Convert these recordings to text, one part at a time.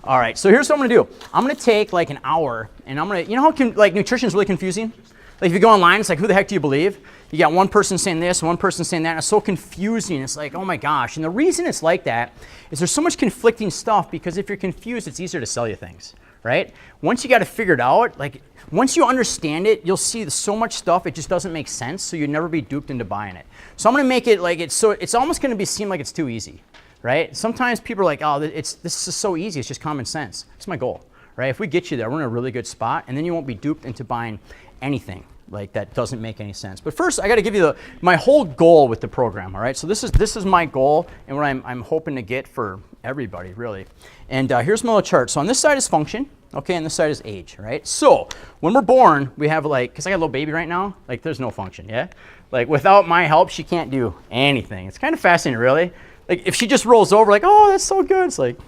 All right, so here's what I'm gonna do. I'm gonna take like an hour, and I'm gonna, you know how like nutrition is really confusing? Like if you go online, it's like, who the heck do you believe? You got one person saying this, one person saying that, and it's so confusing. It's like, oh my gosh. And the reason it's like that is there's so much conflicting stuff, because if you're confused, it's easier to sell you things, right? Once you got it figured out, like once you understand it, you'll see so much stuff, it just doesn't make sense, so you'll never be duped into buying it. So I'm gonna make it like it's almost gonna seem like it's too easy, right? Sometimes people are like, oh, this is so easy, it's just common sense. That's my goal, right? If we get you there, we're in a really good spot, and then you won't be duped into buying anything like that doesn't make any sense. But first, I got to give you my whole goal with the program. All right, so this is my goal and what I'm hoping to get for everybody, really. And here's my little chart. So on this side is function, okay, and this side is age, right? So when we're born, we have like, because I got a little baby right now, like there's no function, yeah? Like without my help, she can't do anything. It's kind of fascinating, really. Like if she just rolls over, like, oh, that's so good. It's like,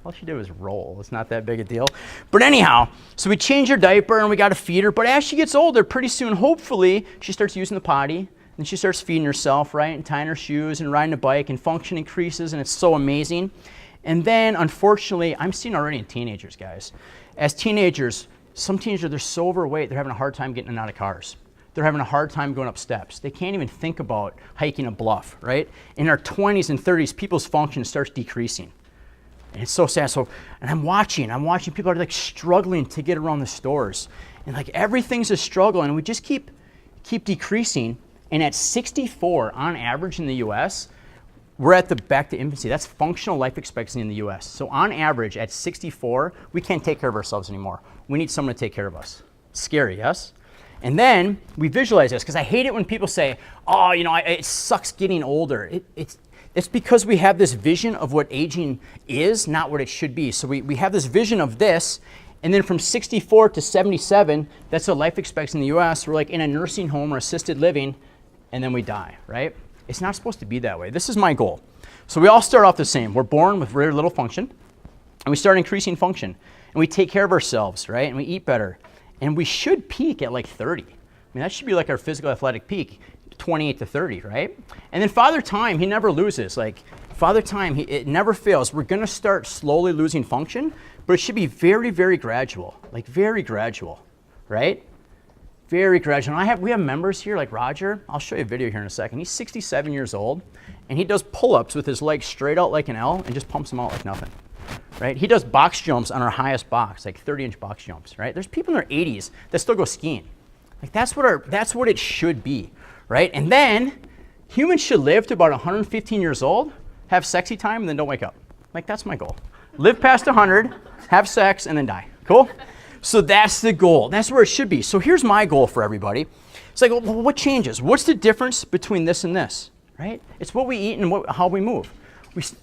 all she did was roll. It's not that big a deal. But anyhow, so we change her diaper and we got to feed her. But as she gets older, pretty soon, hopefully, she starts using the potty. And she starts feeding herself, right? And tying her shoes and riding a bike, and function increases, and it's so amazing. And then, unfortunately, I'm seeing already in teenagers, guys. As teenagers, some teenagers, they're so overweight, they're having a hard time getting in and out of cars. They're having a hard time going up steps. They can't even think about hiking a bluff, right? In our 20s and 30s, people's function starts decreasing. And it's so sad. So, and I'm watching people are like struggling to get around the stores. And like everything's a struggle, and we just keep decreasing. And at 64 on average in the US, we're at the back to infancy. That's functional life expectancy in the US. So on average at 64, we can't take care of ourselves anymore. We need someone to take care of us. Scary, yes? And then we visualize this, because I hate it when people say, oh, you know, it sucks getting older. It's because we have this vision of what aging is, not what it should be. So we have this vision of this, and then from 64 to 77, that's a life expectancy in the US. We're like in a nursing home or assisted living, and then we die, right? It's not supposed to be that way. This is my goal. So we all start off the same. We're born with very little function, and we start increasing function, and we take care of ourselves, right? And we eat better. And we should peak at like 30. I mean, that should be like our physical athletic peak. 28 to 30, right? And then Father Time, he never loses. Like Father Time, it never fails. We're gonna start slowly losing function, but it should be very, very gradual. Like very gradual, right? Very gradual. And we have members here like Roger. I'll show you a video here in a second. He's 67 years old, and he does pull-ups with his legs straight out like an L and just pumps them out like nothing, right? He does box jumps on our highest box, like 30-inch box jumps, right? There's people in their 80s that still go skiing. Like that's what it should be. Right? And then humans should live to about 115 years old, have sexy time, and then don't wake up. Like that's my goal. Live past 100, have sex, and then die. Cool? So that's the goal. That's where it should be. So here's my goal for everybody. It's like, well, what changes? What's the difference between this and this? Right? It's what we eat and how we move.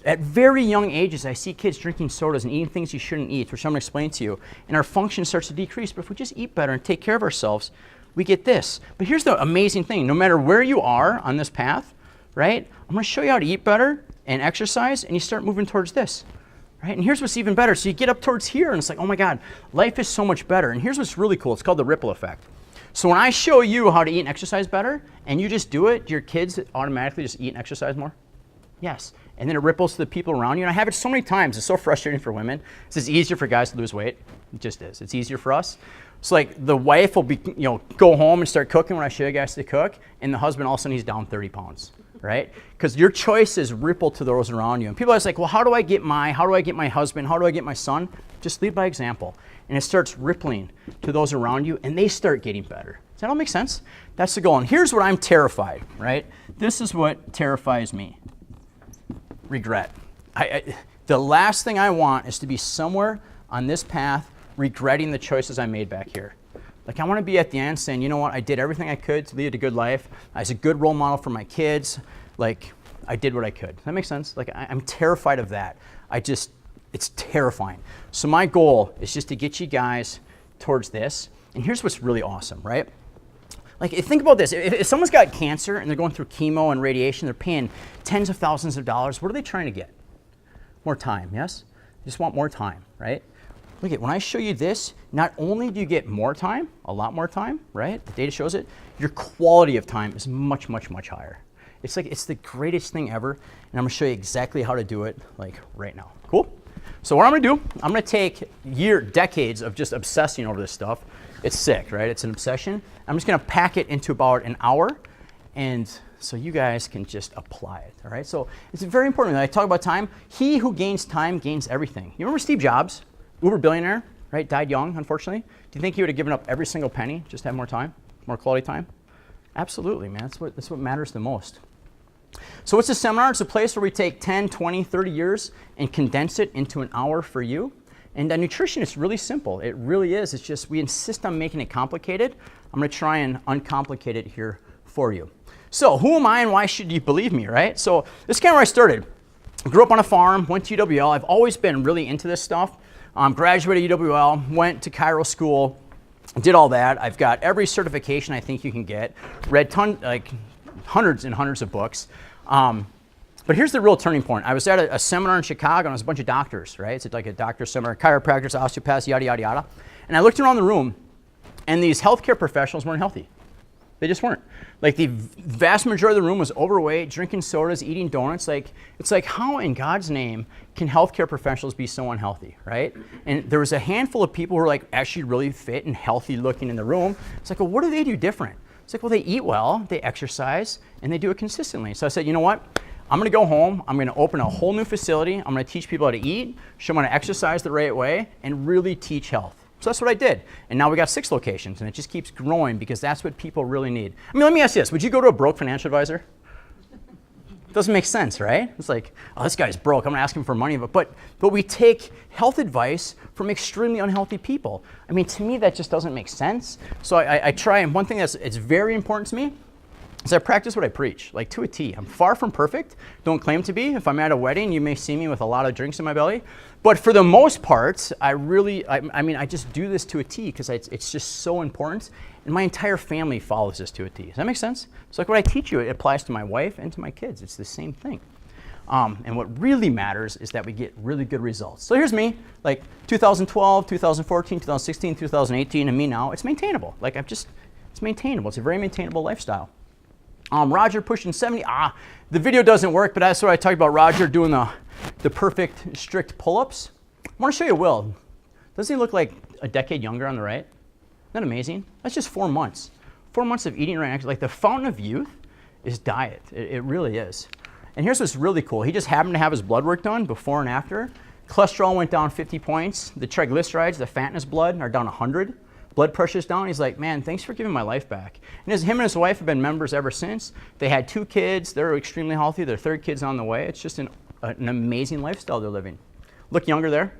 At very young ages, I see kids drinking sodas and eating things you shouldn't eat, which I'm going to explain to you, and our function starts to decrease. But if we just eat better and take care of ourselves, we get this. But here's the amazing thing. No matter where you are on this path, right, I'm going to show you how to eat better and exercise, and you start moving towards this, right? And here's what's even better. So you get up towards here, and it's like, oh my God, life is so much better. And here's what's really cool. It's called the ripple effect. So when I show you how to eat and exercise better, and you just do it, do your kids automatically just eat and exercise more? Yes. And then it ripples to the people around you. And I have it so many times. It's so frustrating for women. It's just easier for guys to lose weight. It just is. It's easier for us. So like the wife will be, go home and start cooking when I show you guys to cook, and the husband all of a sudden he's down 30 pounds, right? Because your choices ripple to those around you. And people are like, well, how do I get my husband? How do I get my son? Just lead by example. And it starts rippling to those around you, and they start getting better. Does that all make sense? That's the goal. And here's what I'm terrified, right? This is what terrifies me. Regret. The last thing I want is to be somewhere on this path regretting the choices I made back here. Like I want to be at the end saying, you know what, I did everything I could to lead a good life. I was a good role model for my kids. Like I did what I could. Does that make sense? Like I'm terrified of that. It's terrifying. So my goal is just to get you guys towards this. And here's what's really awesome, right? Like think about this. If someone's got cancer and they're going through chemo and radiation, they're paying tens of thousands of dollars. What are they trying to get? More time, yes? They just want more time, right? Look at when I show you this, not only do you get more time, a lot more time, right? The data shows it. Your quality of time is much, much, much higher. It's like it's the greatest thing ever, and I'm gonna show you exactly how to do it like right now. Cool? So what I'm gonna do, I'm gonna take decades of just obsessing over this stuff. It's sick, right? It's an obsession. I'm just gonna pack it into about an hour, and so you guys can just apply it, all right? So it's very important. When I talk about time, he who gains time gains everything. You remember Steve Jobs, Uber billionaire, right? Died young, unfortunately. Do you think he would have given up every single penny just to have more time, more quality time? Absolutely, man. That's what matters the most. So what's a seminar? It's a place where we take 10, 20, 30 years and condense it into an hour for you. And nutrition is really simple. It really is. It's just we insist on making it complicated. I'm going to try and uncomplicate it here for you. So who am I and why should you believe me, right? So this is kind of where I started. I grew up on a farm, went to UWL. I've always been really into this stuff. Graduated UWL, went to Cairo school, did all that. I've got every certification I think you can get. Read hundreds and hundreds of books. But here's the real turning point. I was at a seminar in Chicago, and it was a bunch of doctors, right? It's like a doctor seminar, chiropractors, osteopaths, yada, yada, yada. And I looked around the room, and these healthcare professionals weren't healthy. They just weren't. Like the vast majority of the room was overweight, drinking sodas, eating donuts. Like, it's like, how in God's name can healthcare professionals be so unhealthy, right? And there was a handful of people who were like actually really fit and healthy looking in the room. It's like, well, what do they do different? It's like, well, they eat well, they exercise, and they do it consistently. So I said, you know what? I'm gonna go home, I'm gonna open a whole new facility, I'm gonna teach people how to eat, show them how to exercise the right way, and really teach health. So that's what I did. And now we got 6 locations, and it just keeps growing because that's what people really need. I mean, let me ask you this. Would you go to a broke financial advisor? Doesn't make sense, right? It's like, oh, this guy's broke, I'm gonna ask him for money. But we take health advice from extremely unhealthy people. I mean, to me, that just doesn't make sense. So I try, and one thing that's very important to me is I practice what I preach, like to a T. I'm far from perfect, don't claim to be. If I'm at a wedding, you may see me with a lot of drinks in my belly. But for the most part, I just do this to a T because it's just so important. And my entire family follows this to a T. Does that make sense? So like what I teach you, it applies to my wife and to my kids. It's the same thing. And what really matters is that we get really good results. So here's me, like 2012, 2014, 2016, 2018, and me now. It's maintainable. Like it's maintainable. It's a very maintainable lifestyle. Roger pushing 70. The video doesn't work, but that's what I talked about. Roger doing the perfect strict pull-ups. I want to show you Will. Doesn't he look like a decade younger on the right? Isn't that amazing? That's just 4 months. 4 months of eating right. Like the fountain of youth is diet. It really is. And here's what's really cool. He just happened to have his blood work done before and after. Cholesterol went down 50 points. The triglycerides, the fat in his blood, are down 100. Blood pressure's down. He's like, man, thanks for giving my life back. And him and his wife have been members ever since. They had 2 kids. They're extremely healthy. Their 3rd kid's on the way. It's just an amazing lifestyle they're living. Look younger there.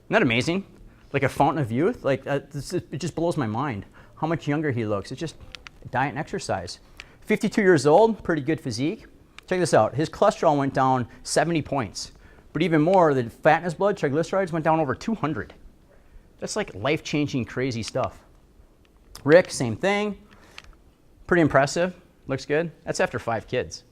Isn't that amazing? Like a fountain of youth. Like it just blows my mind how much younger he looks. It's just diet and exercise. 52 years old, pretty good physique. Check this out. His cholesterol went down 70 points. But even more, the fat in his blood, triglycerides, went down over 200. That's like life-changing, crazy stuff. Rick, same thing. Pretty impressive. Looks good. That's after 5 kids,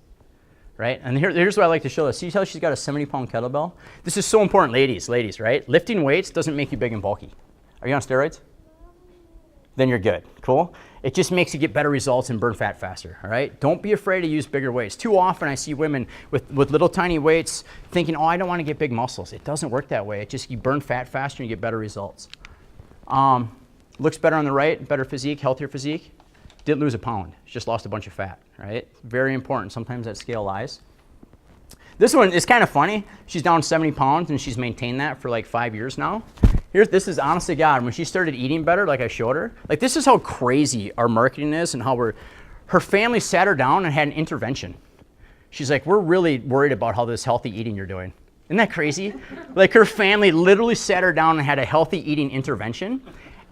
right? And here's what I like to show us. See how she's got a 70-pound kettlebell? This is so important, ladies, right? Lifting weights doesn't make you big and bulky. Are you on steroids? Then you're good. Cool? It just makes you get better results and burn fat faster, all right? Don't be afraid to use bigger weights. Too often I see women with little tiny weights thinking, oh, I don't want to get big muscles. It doesn't work that way. It just, you burn fat faster and you get better results. Looks better on the right, better physique, healthier physique. Didn't lose a pound, just lost a bunch of fat, right? Very important. Sometimes that scale lies. This one is kind of funny. She's down 70 pounds and she's maintained that for like 5 years now. This is honest to God, when she started eating better, like I showed her, like this is how crazy our marketing is and how her family sat her down and had an intervention. She's like, we're really worried about how this healthy eating you're doing. Isn't that crazy? Like her family literally sat her down and had a healthy eating intervention.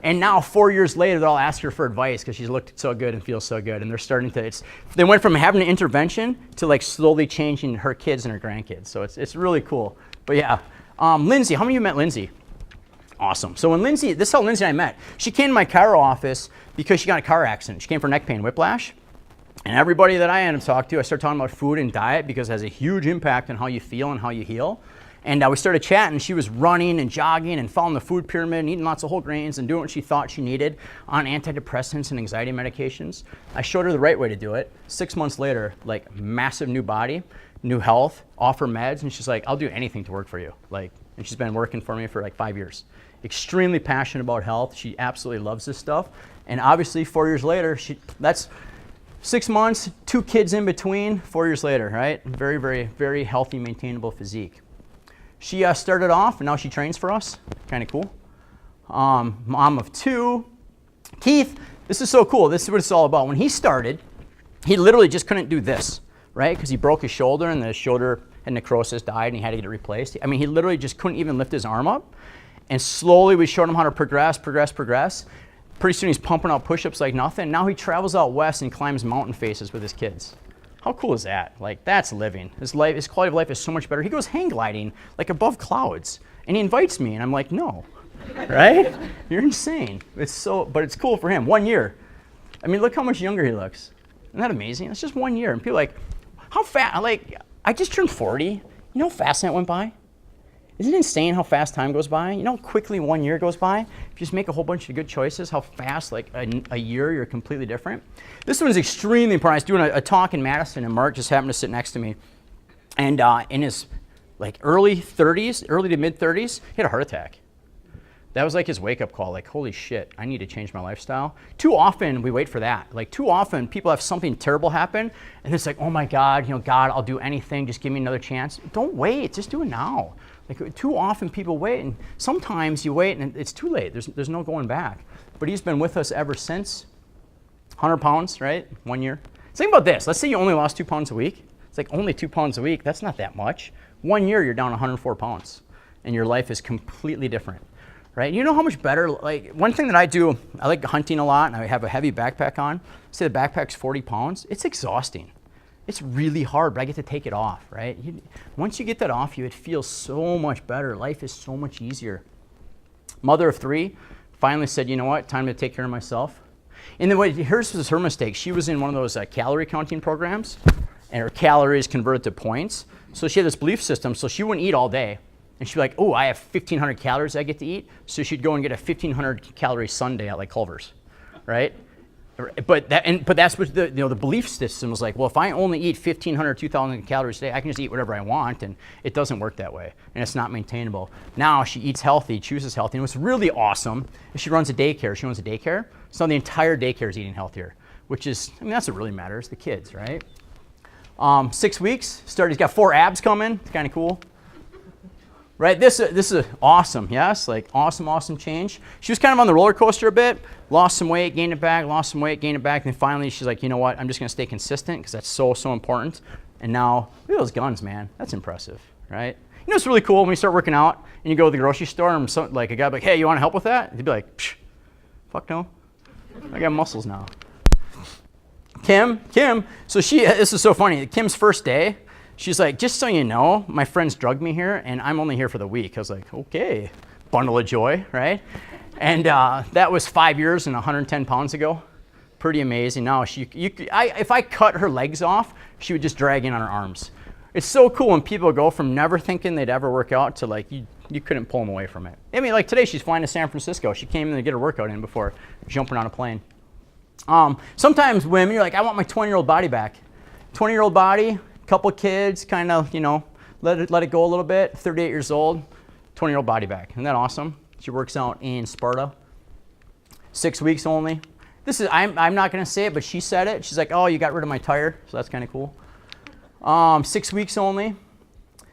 And now 4 years later, they'll ask her for advice because she's looked so good and feels so good. And they're starting to, they went from having an intervention to like slowly changing her kids and her grandkids. So it's really cool. But yeah, Lindsay, how many of you met Lindsay? Awesome. So when this is how Lindsay and I met. She came to my chiro office because she got in a car accident. She came for neck pain, whiplash. And everybody that I ended up talking to, I started talking about food and diet because it has a huge impact on how you feel and how you heal. And we started chatting. She was running and jogging and following the food pyramid and eating lots of whole grains and doing what she thought she needed on antidepressants and anxiety medications. I showed her the right way to do it. 6 months later, like massive new body, new health, offer meds, and she's like, I'll do anything to work for you. And and she's been working for me for like 5 years. Extremely passionate about health. She absolutely loves this stuff. And obviously 4 years later, that's 6 months, 2 kids in between, 4 years later, right? Very, very, very healthy, maintainable physique. She started off, and now she trains for us. Kind of cool. Mom of 2. Keith, this is so cool. This is what it's all about. When he started, he literally just couldn't do this, right? Because he broke his shoulder, and the shoulder had necrosis, died, and he had to get it replaced. I mean, he literally just couldn't even lift his arm up. And slowly we showed him how to progress. Pretty soon he's pumping out push-ups like nothing. Now he travels out west and climbs mountain faces with his kids. How cool is that? Like, that's living. His quality of life is so much better. He goes hang gliding like above clouds, and he invites me, and I'm like, no, right? You're insane. But it's cool for him. 1 year. I mean, look how much younger he looks. Isn't that amazing? It's just 1 year, and people are like, how fast? Like, I just turned 40. You know how fast that went by? Isn't it insane how fast time goes by? You know how quickly 1 year goes by? If you just make a whole bunch of good choices, how fast, like a year, you're completely different. This one is extremely important. I was doing a talk in Madison, and Mark just happened to sit next to me. And in his like early to mid 30s, he had a heart attack. That was like his wake-up call, like, holy shit, I need to change my lifestyle. Too often we wait for that. Like, too often people have something terrible happen, and it's like, oh my God, God, I'll do anything, just give me another chance. Don't wait, just do it now. Like, too often people wait, and sometimes you wait and it's too late. There's no going back. But he's been with us ever since. 100 pounds, right? 1 year. Think about this. Let's say you only lost 2 pounds a week. It's like only 2 pounds a week. That's not that much. 1 year, you're down 104 pounds, and your life is completely different, right? You know how much better, like, one thing that I do, I like hunting a lot, and I have a heavy backpack on. Say the backpack's 40 pounds. It's exhausting. It's really hard, but I get to take it off, right? Once you get that off you, it feels so much better. Life is so much easier. Mother of 3 finally said, you know what, time to take care of myself. And then here's her mistake. She was in one of those calorie counting programs, and her calories converted to points. So she had this belief system, so she wouldn't eat all day. And she'd be like, oh, I have 1,500 calories I get to eat. So she'd go and get a 1,500 calorie sundae at like Culver's, right? But that's what the belief system was like. Well, if I only eat 1,500, 2,000 calories a day, I can just eat whatever I want, and it doesn't work that way, and it's not maintainable. Now she eats healthy, chooses healthy, and what's really awesome is she runs a daycare. She owns a daycare, so the entire daycare is eating healthier, which is, I mean, that's what really matters, the kids, right? 6 weeks, he's got 4 abs coming. It's kind of cool. Right, this is awesome, yes, like awesome change. She was kind of on the roller coaster a bit, lost some weight, gained it back, lost some weight, gained it back, and then finally she's like, you know what, I'm just gonna stay consistent because that's so important. And now, look at those guns, man, that's impressive, right? You know, it's really cool when you start working out and you go to the grocery store and like a guy be like, hey, you wanna help with that? He'd be like, psh, fuck no, I got muscles now. Kim, so this is so funny, Kim's first day, she's like, just so you know, my friends drugged me here, and I'm only here for the week. I was like, okay, bundle of joy, right? And that was 5 years and 110 pounds ago. Pretty amazing. Now, if I cut her legs off, she would just drag in on her arms. It's so cool when people go from never thinking they'd ever work out to like, you couldn't pull them away from it. I mean, like today, she's flying to San Francisco. She came in to get her workout in before jumping on a plane. Sometimes women, you're like, I want my 20-year-old body back. 20-year-old body, couple kids, kind of, let it go a little bit. 38 years old, 20-year-old body back. Isn't that awesome? She works out in Sparta. 6 weeks only. I'm not going to say it, but she said it. She's like, oh, you got rid of my tire, so that's kind of cool. 6 weeks only.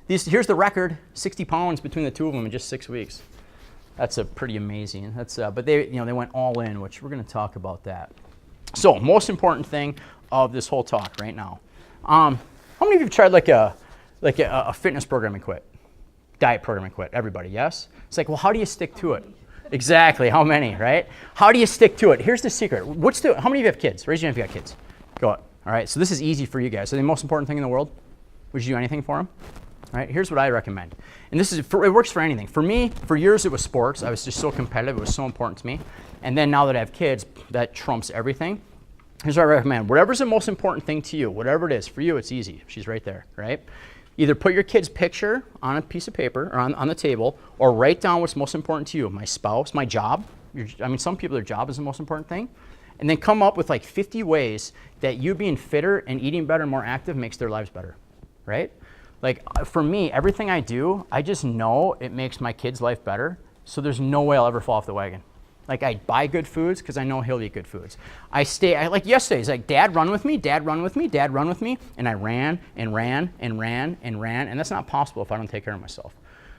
Here's the record, 60 pounds between the two of them in just 6 weeks. That's pretty amazing. But they went all in, which we're going to talk about that. So, most important thing of this whole talk right now. How many of you have tried like a fitness program and quit? Diet program and quit? Everybody, yes? It's like, well, how do you stick to it? Exactly, how many, right? How do you stick to it? Here's the secret. How many of you have kids? Raise your hand if you got kids. Go on. All right, so this is easy for you guys. So the most important thing in the world, would you do anything for them? All right, here's what I recommend. And it works for anything. For me, for years it was sports. I was just so competitive. It was so important to me. And then now that I have kids, that trumps everything. Here's what I recommend. Whatever's the most important thing to you, whatever it is, for you it's easy. She's right there, right? Either put your kid's picture on a piece of paper or on the table, or write down what's most important to you. My spouse, my job. Some people, their job is the most important thing. And then come up with like 50 ways that you being fitter and eating better and more active makes their lives better, right? Like for me, everything I do, I just know it makes my kid's life better. So there's no way I'll ever fall off the wagon. Like I buy good foods because I know he'll eat good foods. Like yesterday, it's like, Dad, run with me, Dad, run with me, Dad, run with me. And I ran and ran and ran and ran. And that's not possible if I don't take care of myself.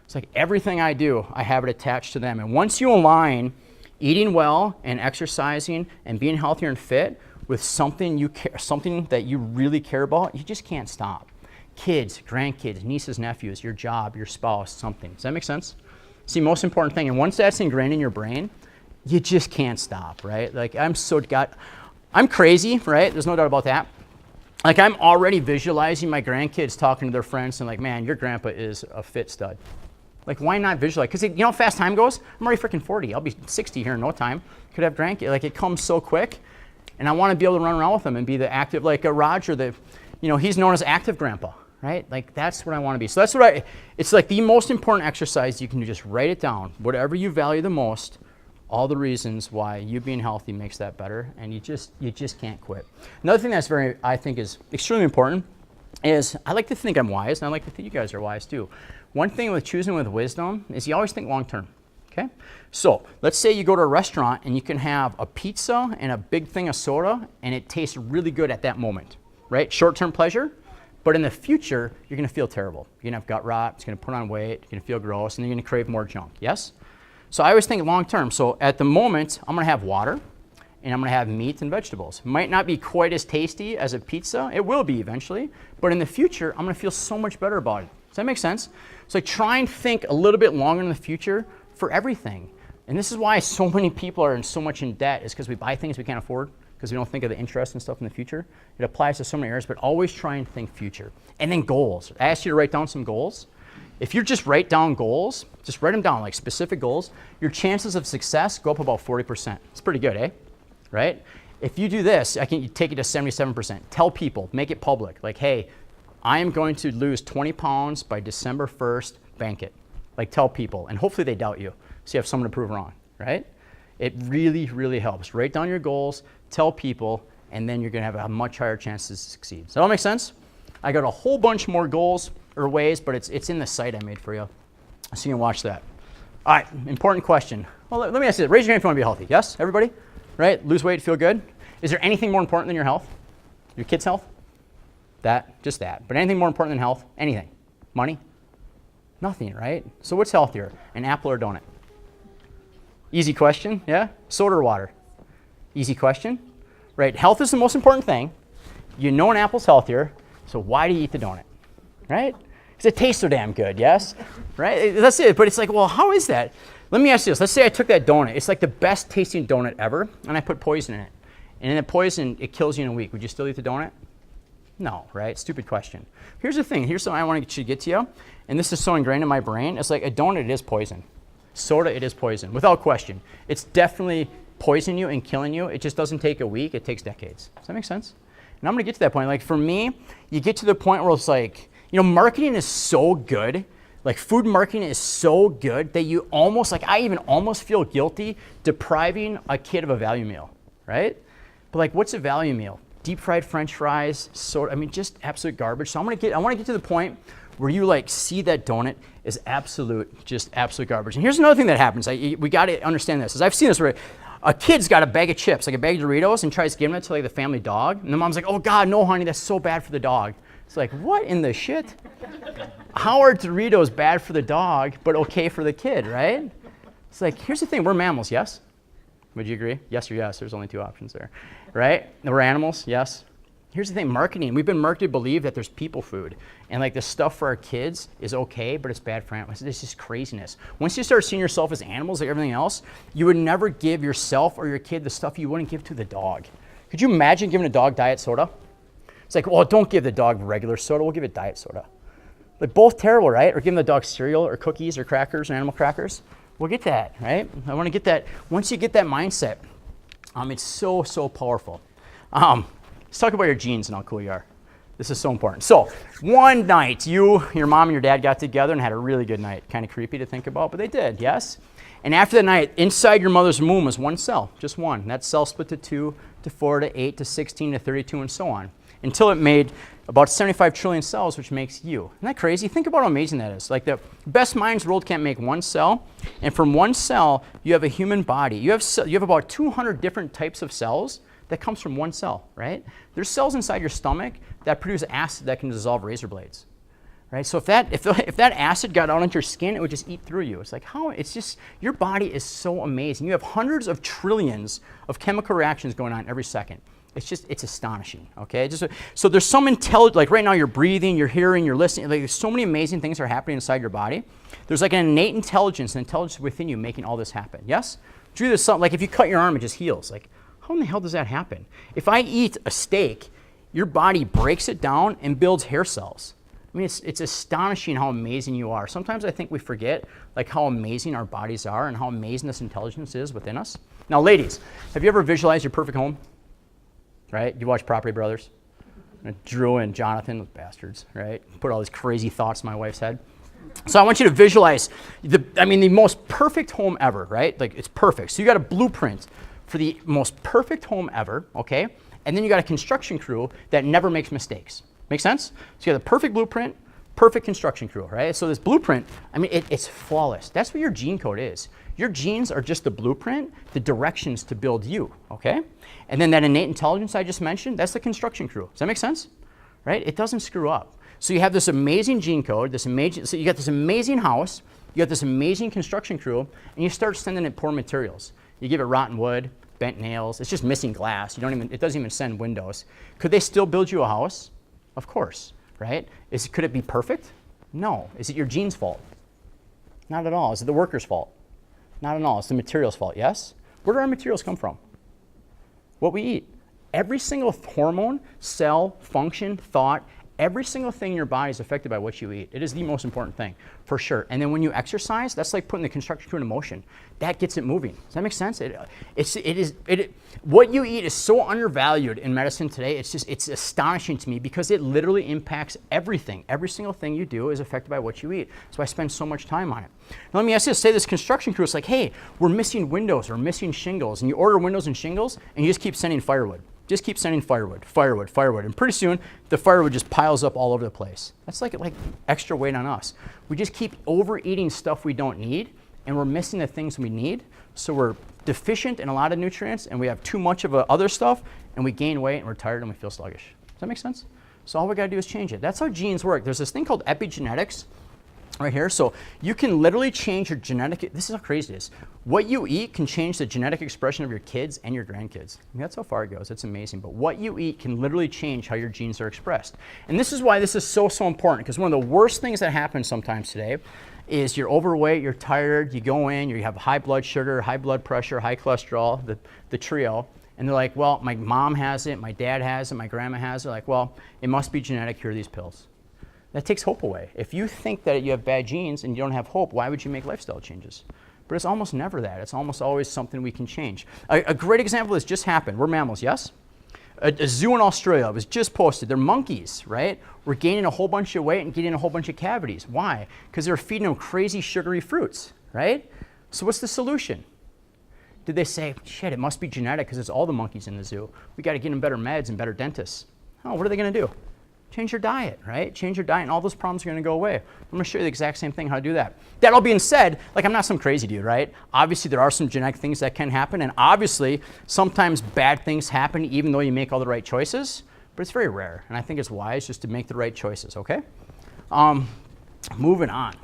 It's like everything I do, I have it attached to them. And once you align eating well and exercising and being healthier and fit with something that you really care about, you just can't stop. Kids, grandkids, nieces, nephews, your job, your spouse, something. Does that make sense? It's the most important thing. And once that's ingrained in your brain, you just can't stop, right? Like I'm crazy, right? There's no doubt about that. Like I'm already visualizing my grandkids talking to their friends and like, man, your grandpa is a fit stud. Like why not visualize? Because you know how fast time goes? I'm already freaking 40. I'll be 60 here in no time. Could have grandkids. Like it comes so quick. And I want to be able to run around with them and be the active, like a Roger, he's known as active grandpa, right? Like that's what I want to be. So that's it's like the most important exercise you can do. Just write it down. Whatever you value the most, all the reasons why you being healthy makes that better, and you just can't quit. Another thing that's I think is extremely important is I like to think I'm wise, and I like to think you guys are wise too. One thing with choosing with wisdom is you always think long term, okay? So let's say you go to a restaurant and you can have a pizza and a big thing of soda, and it tastes really good at that moment, right? Short-term pleasure, but in the future, you're gonna feel terrible. You're gonna have gut rot, it's gonna put on weight, you're gonna feel gross, and you're gonna crave more junk, yes? So I always think long term. So at the moment, I'm gonna have water and I'm gonna have meat and vegetables. Might not be quite as tasty as a pizza. It will be eventually, but in the future, I'm gonna feel so much better about it. Does that make sense? So try and think a little bit longer in the future for everything. And this is why so many people are so much in debt, is because we buy things we can't afford because we don't think of the interest and stuff in the future. It applies to so many areas, but always try and think future. And then goals. I asked you to write down some goals. If you just write down goals, just write them down, like specific goals, your chances of success go up about 40%. It's pretty good, eh? Right? If you do this, I can take it to 77%. Tell people, make it public. Like, hey, I am going to lose 20 pounds by December 1st, bank it. Like tell people, and hopefully they doubt you, so you have someone to prove wrong, right? It really, really helps. Write down your goals, tell people, and then you're gonna have a much higher chance to succeed. Does that all make sense? I got a whole bunch more goals or ways, but it's in the site I made for you, so you can watch that. All right, important question. Well, let me ask you this. Raise your hand if you want to be healthy. Yes, everybody? Right? Lose weight, feel good? Is there anything more important than your health? Your kid's health? Just that. But anything more important than health? Anything? Money? Nothing, right? So what's healthier? An apple or a donut? Easy question, yeah? Soda or water? Easy question, right? Health is the most important thing. You know an apple's healthier, so why do you eat the donut, right? Because it tastes so damn good, yes? Right? That's it, but it's like, well, how is that? Let me ask you this. Let's say I took that donut. It's like the best tasting donut ever, and I put poison in it. And in the poison, it kills you in a week. Would you still eat the donut? No, right? Stupid question. Here's the thing. Here's something I want to get to you, and this is so ingrained in my brain. It's like a donut, it is poison. Soda, it is poison, without question. It's definitely poisoning you and killing you. It just doesn't take a week. It takes decades. Does that make sense? And I'm going to get to that point. Like for me, you get to the point where it's like, marketing is so good. Like food marketing is so good that you almost, like I even almost feel guilty depriving a kid of a value meal, right? But like, what's a value meal? Deep fried French fries, soda, just absolute garbage. So I want to get to the point where you like see that donut is just absolute garbage. And here's another thing that happens. We got to understand this. As I've seen this where a kid's got a bag of chips, like a bag of Doritos, and tries giving it to like the family dog. And the mom's like, oh God, no honey, that's so bad for the dog. It's like, what in the shit? How are Doritos bad for the dog, but okay for the kid, right? It's like, here's the thing, we're mammals, yes? Would you agree? Yes or yes, there's only two options there, right? We're animals, yes? Here's the thing, marketing, we've been marketed to believe that there's people food. And like the stuff for our kids is okay, but it's bad for animals. This is craziness. Once you start seeing yourself as animals like everything else, you would never give yourself or your kid the stuff you wouldn't give to the dog. Could you imagine giving a dog diet soda? It's like, well, don't give the dog regular soda, we'll give it diet soda. Like both terrible, right? Or giving the dog cereal or cookies or crackers or animal crackers. We'll get that, right? I want to get that. Once you get that mindset, it's so, so powerful. Let's talk about your genes and how cool you are. This is so important. So one night, your mom and your dad got together and had a really good night. Kind of creepy to think about, but they did, yes? And after the night, inside your mother's womb was one cell, just one. That cell split to 2, to 4, to 8, to 16, to 32, and so on. until it made about 75 trillion cells, which makes you. Isn't that crazy? Think about how amazing that is. Like the best minds in the world can't make one cell, and from one cell, you have a human body. You have about 200 different types of cells that comes from one cell, right? There's cells inside your stomach that produce acid that can dissolve razor blades, right? So if that acid got out into your skin, it would just eat through you. It's like it's just, your body is so amazing. You have hundreds of trillions of chemical reactions going on every second. It's astonishing, okay? So there's some intelligence, like right now you're breathing, you're hearing, you're listening, like there's so many amazing things are happening inside your body. There's like an innate intelligence within you making all this happen, yes? Do this, like if you cut your arm, it just heals. Like, how in the hell does that happen? If I eat a steak, your body breaks it down and builds hair cells. I mean, it's astonishing how amazing you are. Sometimes I think we forget like how amazing our bodies are and how amazing this intelligence is within us. Now, ladies, have you ever visualized your perfect home? Right? You watch Property Brothers? Drew and Jonathan, those bastards, right? Put all these crazy thoughts in my wife's head. So I want you to visualize the most perfect home ever, right? Like it's perfect. So you got a blueprint for the most perfect home ever, okay? And then you got a construction crew that never makes mistakes. Make sense? So you got the perfect blueprint, perfect construction crew, right? So this blueprint, it's flawless. That's what your gene code is. Your genes are just the blueprint, the directions to build you, okay? And then that innate intelligence I just mentioned, that's the construction crew. Does that make sense? Right? It doesn't screw up. So you have this amazing gene code, so you got this amazing house, you got this amazing construction crew, and you start sending it poor materials. You give it rotten wood, bent nails, it's just missing glass. It doesn't even send windows. Could they still build you a house? Of course, right? Could it be perfect? No. Is it your genes' fault? Not at all. Is it the worker's fault? Not at all. It's the material's fault, yes? Where do our materials come from? What we eat. Every single hormone, cell, function, thought, every single thing in your body is affected by what you eat. It is the most important thing, for sure. And then when you exercise, that's like putting the construction crew into motion. That gets it moving. Does that make sense? What you eat is so undervalued in medicine today. It's astonishing to me because it literally impacts everything. Every single thing you do is affected by what you eat. So I spend so much time on it. Now let me ask you, say this construction crew is like, hey, we're missing windows, we're missing shingles, and you order windows and shingles, and you just keep sending firewood. Just keep sending firewood, and pretty soon the firewood just piles up all over the place. That's like extra weight on us. We just keep overeating stuff we don't need, and we're missing the things we need, so we're deficient in a lot of nutrients, and we have too much of other stuff, and we gain weight, and we're tired, and we feel sluggish. Does that make sense? So all we gotta do is change it. That's how genes work. There's this thing called epigenetics right here. So you can literally change your genetic, this is how crazy it is. What you eat can change the genetic expression of your kids and your grandkids. That's how far it goes. It's amazing. But what you eat can literally change how your genes are expressed. And this is why this is so important, because one of the worst things that happens sometimes today is you're overweight, you're tired, you go in, you have high blood sugar, high blood pressure, high cholesterol, the trio, and they're like, well, my mom has it, my dad has it, my grandma has it. Like, well, it must be genetic, here are these pills. That takes hope away. If you think that you have bad genes and you don't have hope, why would you make lifestyle changes? But it's almost never that. It's almost always something we can change. A great example of this just happened. We're mammals, yes? A zoo in Australia was just posted. They're monkeys, right? We're gaining a whole bunch of weight and getting a whole bunch of cavities. Why? Because they're feeding them crazy sugary fruits, right? So what's the solution? Did they say, shit, it must be genetic because it's all the monkeys in the zoo. We got to get them better meds and better dentists. Oh, what are they going to do? Change your diet, right? Change your diet and all those problems are going to go away. I'm going to show you the exact same thing how to do that. That all being said, like I'm not some crazy dude, right? Obviously there are some genetic things that can happen, and obviously sometimes bad things happen even though you make all the right choices, but it's very rare, and I think it's wise just to make the right choices, okay? Moving on.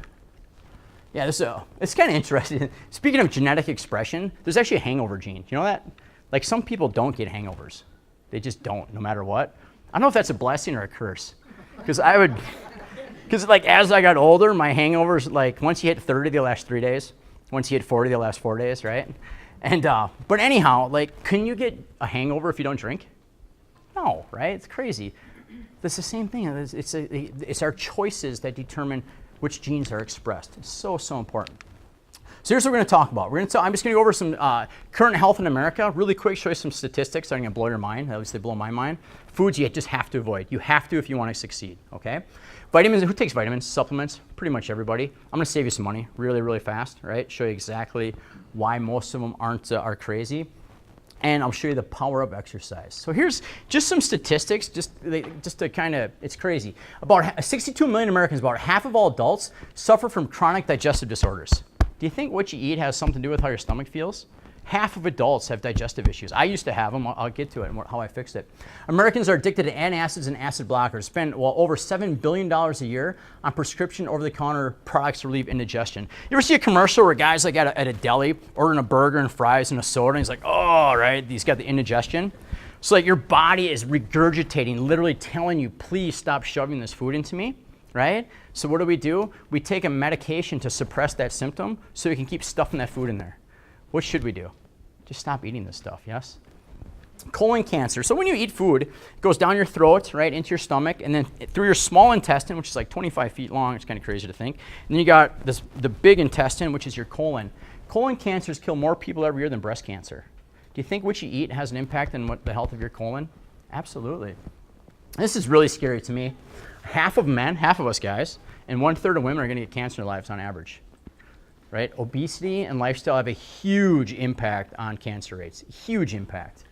Yeah, it's kind of interesting. Speaking of genetic expression, there's actually a hangover gene. Do you know that? Like some people don't get hangovers. They just don't, no matter what. I don't know if that's a blessing or a curse, because like as I got older, my hangovers, like once you hit 30, they last 3 days. Once you hit 40, they last 4 days, right? And but anyhow, like, can you get a hangover if you don't drink? No, right? It's crazy. It's the same thing. It's our choices that determine which genes are expressed. It's so important. So here's what we're going to talk about. I'm just going to go over some current health in America. Really quick, show you some statistics that are going to blow your mind. At least they blow my mind. Foods you just have to avoid. You have to if you want to succeed, okay? Vitamins, who takes vitamins? Supplements? Pretty much everybody. I'm going to save you some money really fast, right? Show you exactly why most of them are crazy. and I'll show you the power of exercise. So here's just some statistics, just to kind of, it's crazy. About 62 million Americans, about half of all adults, suffer from chronic digestive disorders. Do you think what you eat has something to do with how your stomach feels? Half of adults have digestive issues. I used to have them. I'll get to it and how I fixed it. Americans are addicted to antacids and acid blockers. Spend over $7 billion a year on prescription over-the-counter products to relieve indigestion. You ever see a commercial where a guy's like at a deli ordering a burger and fries and a soda, and he's like, oh, right, he's got the indigestion. So like your body is regurgitating, literally telling you, please stop shoving this food into me, right? So what do? We take a medication to suppress that symptom so we can keep stuffing that food in there. What should we do? Just stop eating this stuff, yes? Colon cancer. So when you eat food, it goes down your throat, right, into your stomach, and then through your small intestine, which is like 25 feet long. It's kind of crazy to think. And then you got the big intestine, which is your colon. Colon cancers kill more people every year than breast cancer. Do you think what you eat has an impact on the health of your colon? Absolutely. This is really scary to me. Half of men, half of us guys, and 1/3 of women are going to get cancer in their lives on average. Right? Obesity and lifestyle have a huge impact on cancer rates. Huge impact.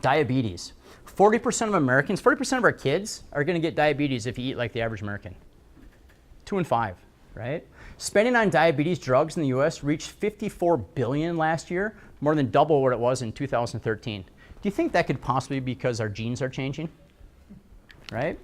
Diabetes. 40% of Americans, 40% of our kids are going to get diabetes if you eat like the average American. 2 in 5, right? Spending on diabetes drugs in the U.S. reached $54 billion last year, more than double what it was in 2013. Do you think that could possibly be because our genes are changing? Right?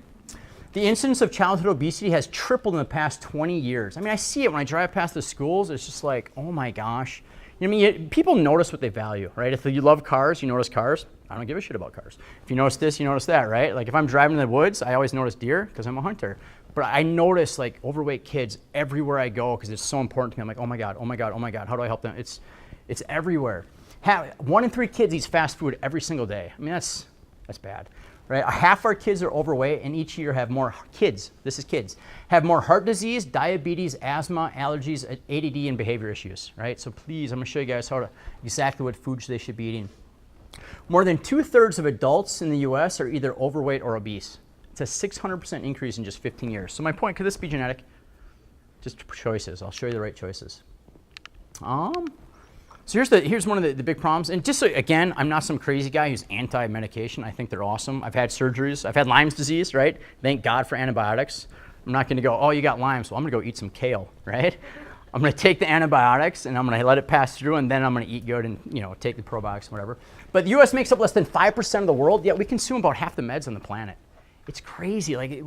The incidence of childhood obesity has tripled in the past 20 years. I mean, I see it when I drive past the schools. It's just like, oh my gosh. You know what I mean? People notice what they value, right? If you love cars, you notice cars. I don't give a shit about cars. If you notice this, you notice that, right? Like if I'm driving in the woods, I always notice deer because I'm a hunter. But I notice like overweight kids everywhere I go because it's so important to me. I'm like, oh my God, oh my God, oh my God. How do I help them? It's everywhere. 1 in 3 kids eats fast food every single day. I mean, that's bad. Right? Half our kids are overweight, and each year have more kids, this is kids, have more heart disease, diabetes, asthma, allergies, ADD, and behavior issues, right? So please, I'm gonna show you guys exactly what foods they should be eating. More than 2/3 of adults in the US are either overweight or obese. It's a 600% increase in just 15 years. So my point, could this be genetic? Just choices, I'll show you the right choices. So here's one of the big problems. And just so, again, I'm not some crazy guy who's anti-medication. I think they're awesome. I've had surgeries. I've had Lyme's disease, right? Thank God for antibiotics. I'm not going to go, oh, you got Lyme, so I'm going to go eat some kale, right? I'm going to take the antibiotics, and I'm going to let it pass through, and then I'm going to eat good and take the probiotics and whatever. But the U.S. makes up less than 5% of the world, yet we consume about half the meds on the planet. It's crazy. Like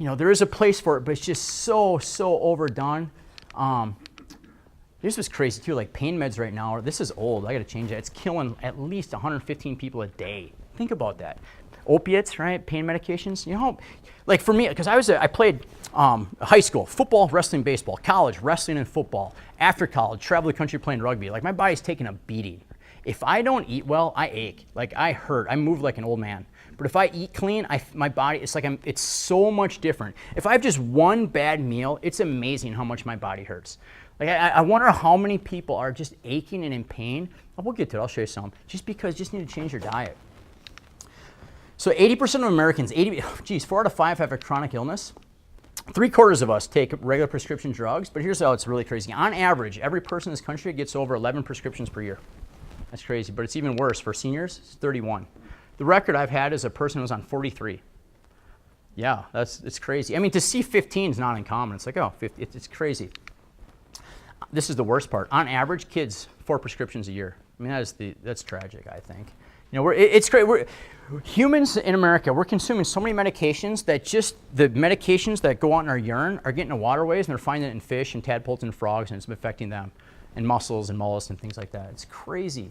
there is a place for it, but it's just so overdone. Here's what's crazy too, like pain meds right now, this is old, I gotta change that. It's killing at least 115 people a day. Think about that. Opiates, right, pain medications, like for me, because I played high school, football, wrestling, baseball, college, wrestling and football, after college, travel the country playing rugby. Like my body's taking a beating. If I don't eat well, I ache, like I hurt, I move like an old man. But if I eat clean, my body, it's so much different. If I have just one bad meal, it's amazing how much my body hurts. Like I wonder how many people are just aching and in pain. We'll get to it, I'll show you some. Just need to change your diet. So 80% of Americans, 4 out of 5 have a chronic illness. 3/4 of us take regular prescription drugs, but here's how it's really crazy. On average, every person in this country gets over 11 prescriptions per year. That's crazy, but it's even worse. For seniors, it's 31. The record I've had is a person who was on 43. Yeah, it's crazy. I mean, to see 15 is not uncommon. It's like, oh, 50, it's crazy. This is the worst part. On average, kids, 4 prescriptions a year. I mean, that's tragic, I think. It's great. Humans in America, we're consuming so many medications that just the medications that go out in our urine are getting to waterways, and they're finding it in fish and tadpoles and frogs, and it's affecting them, and mussels and mollusks and things like that. It's crazy.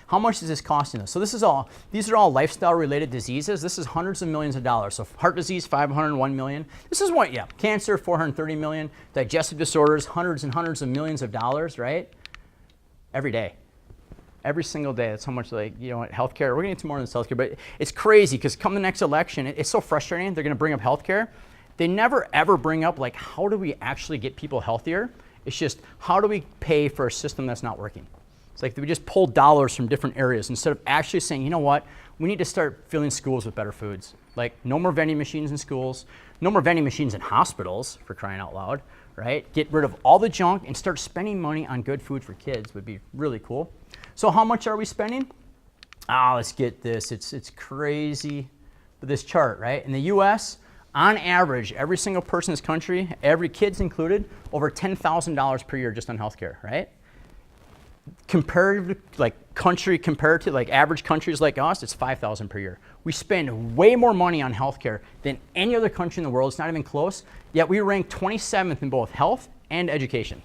How much is this costing us? So these are all lifestyle-related diseases. This is hundreds of millions of dollars. So heart disease, $501 million. This is what, cancer, $430 million. Digestive disorders, hundreds and hundreds of millions of dollars, right? Every day. Every single day. That's how much, healthcare. We're going to get to more than healthcare, but it's crazy because come the next election, it's so frustrating. They're going to bring up healthcare. They never, ever bring up, how do we actually get people healthier? It's just, how do we pay for a system that's not working? It's like we just pull dollars from different areas instead of actually saying, you know what, we need to start filling schools with better foods. Like no more vending machines in schools, no more vending machines in hospitals, for crying out loud, right? Get rid of all the junk and start spending money on good food for kids would be really cool. So how much are we spending? Let's get this. It's crazy. But this chart, right? In the U.S., on average, every single person in this country, every kid's included, over $10,000 per year just on healthcare, right? Compared to average countries like us, it's $5,000 per year. We spend way more money on healthcare than any other country in the world. It's not even close. Yet we rank 27th in both health and education.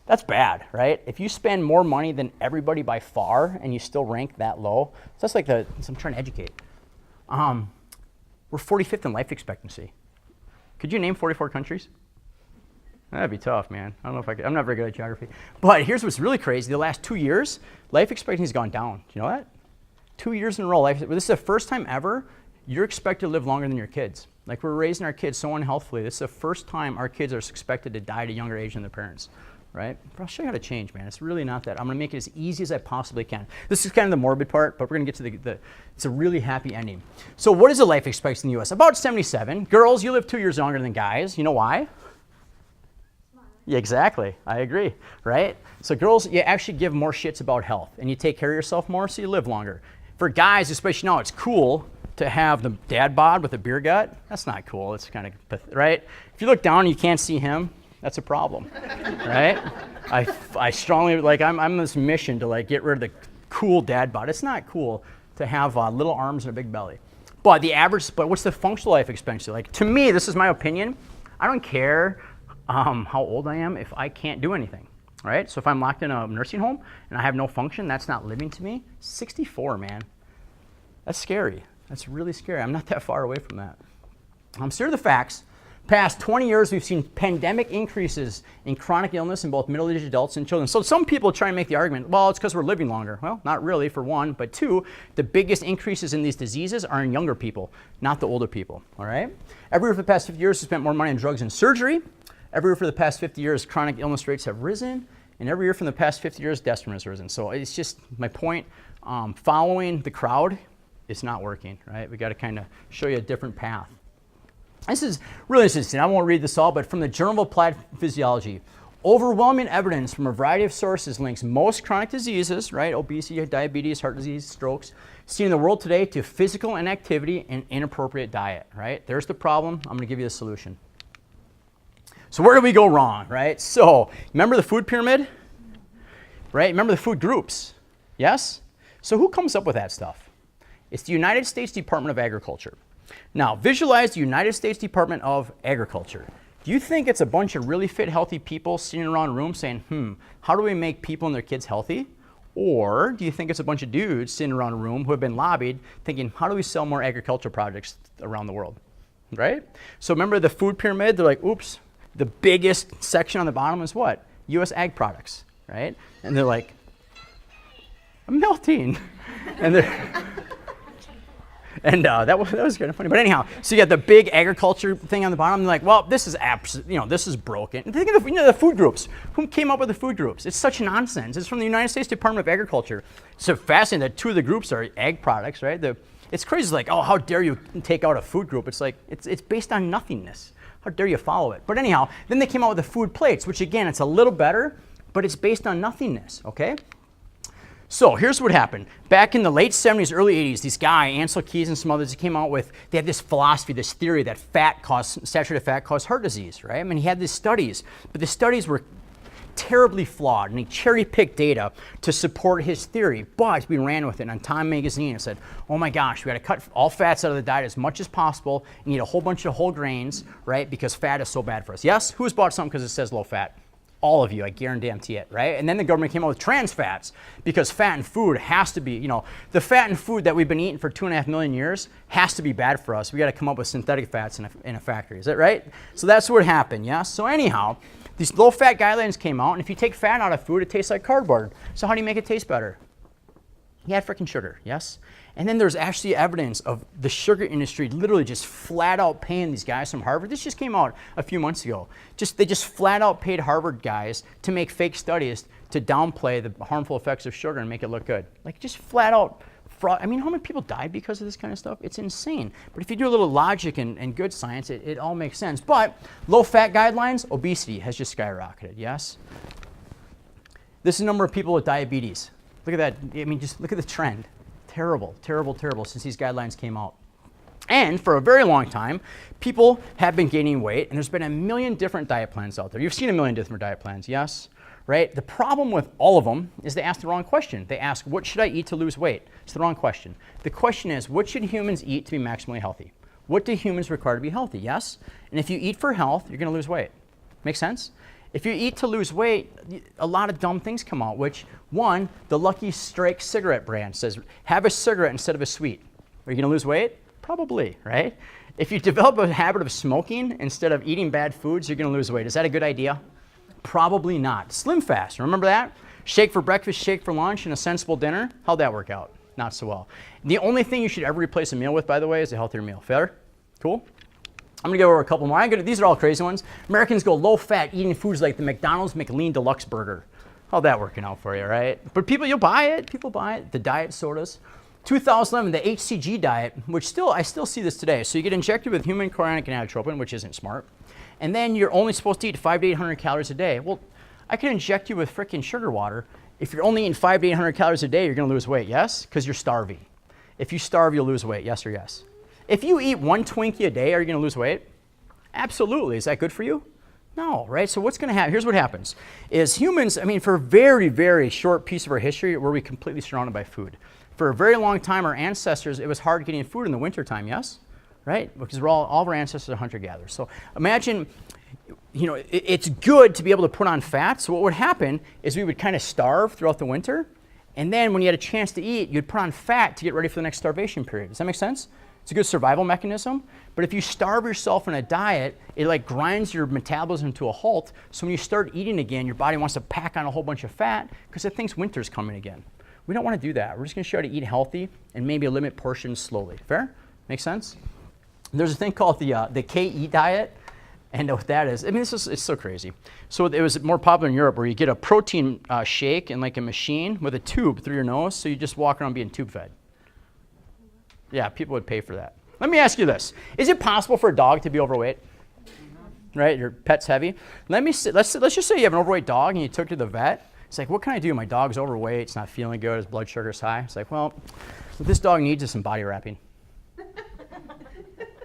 That's bad, right? If you spend more money than everybody by far and you still rank that low, so that's like I'm trying to educate. We're 45th in life expectancy. Could you name 44 countries? That'd be tough, man. I don't know if I could. I'm not very good at geography. But here's what's really crazy. The last 2 years, life expectancy has gone down. Do you know that? 2 years in a row. This is the first time ever you're expected to live longer than your kids. Like, we're raising our kids so unhealthfully. This is the first time our kids are expected to die at a younger age than their parents, right? But I'll show you how to change, man. It's really not that. I'm going to make it as easy as I possibly can. This is kind of the morbid part, but we're going to get to it's a really happy ending. So what is the life expectancy in the U.S.? About 77. Girls, you live 2 years longer than guys. You know why? Yeah, exactly. I agree, right? So girls, you actually give more shits about health, and you take care of yourself more, so you live longer. For guys, especially now, it's cool to have the dad bod with a beer gut. That's not cool. It's kind of, right? If you look down and you can't see him, that's a problem, right? I strongly, I'm on this mission to get rid of the cool dad bod. It's not cool to have little arms and a big belly. But what's the functional life expectancy? To me, this is my opinion. I don't care how old I am if I can't do anything, right? So if I'm locked in a nursing home and I have no function, that's not living to me. 64, man. That's scary. That's really scary. I'm not that far away from that. So here are the facts. Past 20 years, we've seen pandemic increases in chronic illness in both middle-aged adults and children. So some people try and make the argument, well, it's because we're living longer. Well, not really, for one. But two, the biggest increases in these diseases are in younger people, not the older people, all right? Every year for the past 50 years, we spent more money on drugs and surgery. Every year for the past 50 years, chronic illness rates have risen. And every year from the past 50 years, death has risen. So it's just my point. Following the crowd is not working, right? We got to kind of show you a different path. This is really interesting. I won't read this all, but from the Journal of Applied Physiology, overwhelming evidence from a variety of sources links most chronic diseases, right, obesity, diabetes, heart disease, strokes, seen in the world today to physical inactivity and inappropriate diet, right? There's the problem. I'm going to give you the solution. So where do we go wrong, right? So remember the food pyramid, right? Remember the food groups, yes? So who comes up with that stuff? It's the United States Department of Agriculture. Now, visualize the United States Department of Agriculture. Do you think it's a bunch of really fit, healthy people sitting around a room saying, how do we make people and their kids healthy? Or do you think it's a bunch of dudes sitting around a room who have been lobbied thinking, how do we sell more agricultural projects around the world, right? So remember the food pyramid? They're like, oops, the biggest section on the bottom is what? U.S. ag products, right? And they're like, I'm melting. And they're... And that was kind of funny. But anyhow, so you got the big agriculture thing on the bottom. They're like, well, this is this is broken. And think of the food groups. Who came up with the food groups? It's such nonsense. It's from the United States Department of Agriculture. It's so fascinating that two of the groups are ag products, right? It's crazy. It's like, oh, how dare you take out a food group? It's like, it's based on nothingness. How dare you follow it? But anyhow, then they came out with the food plates, which again, it's a little better, but it's based on nothingness, okay? So here's what happened. Back in the late 70s, early 80s, this guy, Ansel Keys and some others, came out with, they had this philosophy, this theory that saturated fat caused heart disease, right? I mean, he had these studies, but the studies were terribly flawed, and he cherry-picked data to support his theory, but we ran with it on Time magazine and said, oh my gosh, we got to cut all fats out of the diet as much as possible and eat a whole bunch of whole grains, right, because fat is so bad for us. Yes? Who's bought something because it says low fat? All of you, I guarantee it, right? And then the government came out with trans fats because fat in food has to be, the fat in food that we've been eating for 2.5 million years has to be bad for us. We got to come up with synthetic fats in a factory. Is that right? So that's what happened, yeah? So anyhow, these low-fat guidelines came out, and if you take fat out of food, it tastes like cardboard. So how do you make it taste better? You add freaking sugar, yes? And then there's actually evidence of the sugar industry literally just flat out paying these guys from Harvard. This just came out a few months ago. They just flat out paid Harvard guys to make fake studies to downplay the harmful effects of sugar and make it look good. Like just flat out fraud. I mean, how many people died because of this kind of stuff? It's insane. But if you do a little logic and good science, it all makes sense. But low-fat guidelines, obesity has just skyrocketed, yes? This is the number of people with diabetes. Look at that. I mean, just look at the trend. Terrible, terrible, terrible since these guidelines came out. And for a very long time, people have been gaining weight, and there's been a million different diet plans out there. You've seen a million different diet plans, yes? Right? The problem with all of them is they ask the wrong question. They ask, what should I eat to lose weight? It's the wrong question. The question is, what should humans eat to be maximally healthy? What do humans require to be healthy? Yes? And if you eat for health, you're going to lose weight. Make sense? If you eat to lose weight, a lot of dumb things come out, which, one, the Lucky Strike cigarette brand says, have a cigarette instead of a sweet. Are you going to lose weight? Probably, right? If you develop a habit of smoking instead of eating bad foods, you're going to lose weight. Is that a good idea? Probably not. Slim fast, remember that? Shake for breakfast, shake for lunch, and a sensible dinner. How'd that work out? Not so well. The only thing you should ever replace a meal with, by the way, is a healthier meal. Fair? Cool? I'm going to go over a couple more. These are all crazy ones. Americans go low fat, eating foods like the McDonald's McLean Deluxe Burger. How'd that working out for you, right? But people, you'll buy it. People buy it. The diet sodas. 2011, the HCG diet, which I still see this today. So you get injected with human chorionic gonadotropin, which isn't smart. And then you're only supposed to eat 500 to 800 calories a day. Well, I could inject you with freaking sugar water. If you're only eating 500 to 800 calories a day, you're going to lose weight, yes? Because you're starving. If you starve, you'll lose weight, yes or yes? If you eat one Twinkie a day, are you going to lose weight? Absolutely. Is that good for you? No, right? So what's going to happen? Here's what happens. Is humans, I mean, for a very, very short piece of our history, were we completely surrounded by food. For a very long time, our ancestors, it was hard getting food in the wintertime, yes? Right? Because all of our ancestors are hunter-gatherers. So imagine, it's good to be able to put on fat. So what would happen is we would kind of starve throughout the winter. And then when you had a chance to eat, you'd put on fat to get ready for the next starvation period. Does that make sense? It's a good survival mechanism. But if you starve yourself in a diet, it like grinds your metabolism to a halt. So when you start eating again, your body wants to pack on a whole bunch of fat because it thinks winter's coming again. We don't want to do that. We're just going to show you how to eat healthy and maybe limit portions slowly. Fair? Make sense? There's a thing called the KE diet. And what that is, I mean, it's so crazy. So it was more popular in Europe where you get a protein shake in like a machine with a tube through your nose. So you just walk around being tube fed. Yeah, people would pay for that. Let me ask you this. Is it possible for a dog to be overweight? Right? Your pet's heavy. Let's just say you have an overweight dog and you took it to the vet. It's like, what can I do? My dog's overweight. It's not feeling good. His blood sugar's high. It's like, well, what this dog needs is some body wrapping.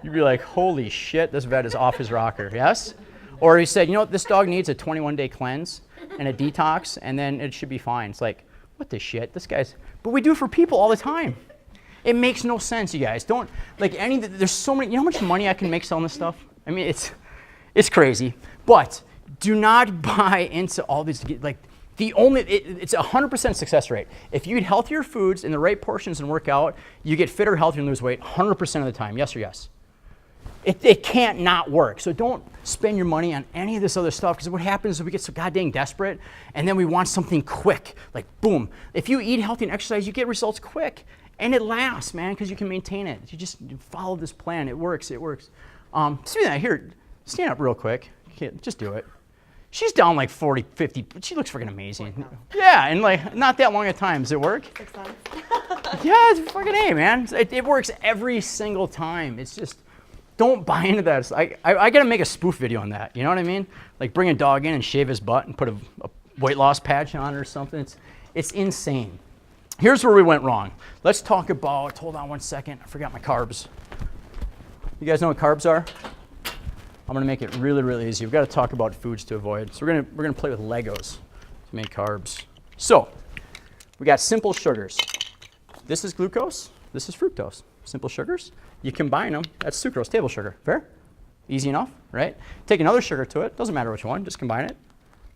You'd be like, holy shit, this vet is off his rocker, yes? Or he said, you know what, this dog needs a 21-day cleanse and a detox, and then it should be fine. It's like, what the shit? But we do it for people all the time. It makes no sense, you guys. There's so many, you know how much money I can make selling this stuff? I mean, it's crazy. But do not buy into all these, it's a 100% success rate. If you eat healthier foods in the right portions and work out, you get fitter, healthier, and lose weight 100% of the time, yes or yes? It can't not work. So don't spend your money on any of this other stuff, because what happens is we get so goddamn desperate and then we want something quick, like boom. If you eat healthy and exercise, you get results quick. And it lasts, man, because you can maintain it. You just follow this plan. It works. Speaking of that, here, stand up real quick. Okay, just do it. She's down like 40, 50. She looks freaking amazing. Yeah, and like not that long a time. Does it work? 6 months. Yeah, it's fucking A, man. It works every single time. It's just, don't buy into that. I got to make a spoof video on that. You know what I mean? Like bring a dog in and shave his butt and put a weight loss patch on it or something. It's insane. Here's where we went wrong. Let's talk about, hold on one second. I forgot my carbs. You guys know what carbs are? I'm going to make it really, really easy. We've got to talk about foods to avoid. So we're going to play with Legos to make carbs. So we got simple sugars. This is glucose. This is fructose. Simple sugars. You combine them. That's sucrose, table sugar. Fair? Easy enough, right? Take another sugar to it. Doesn't matter which one. Just combine it.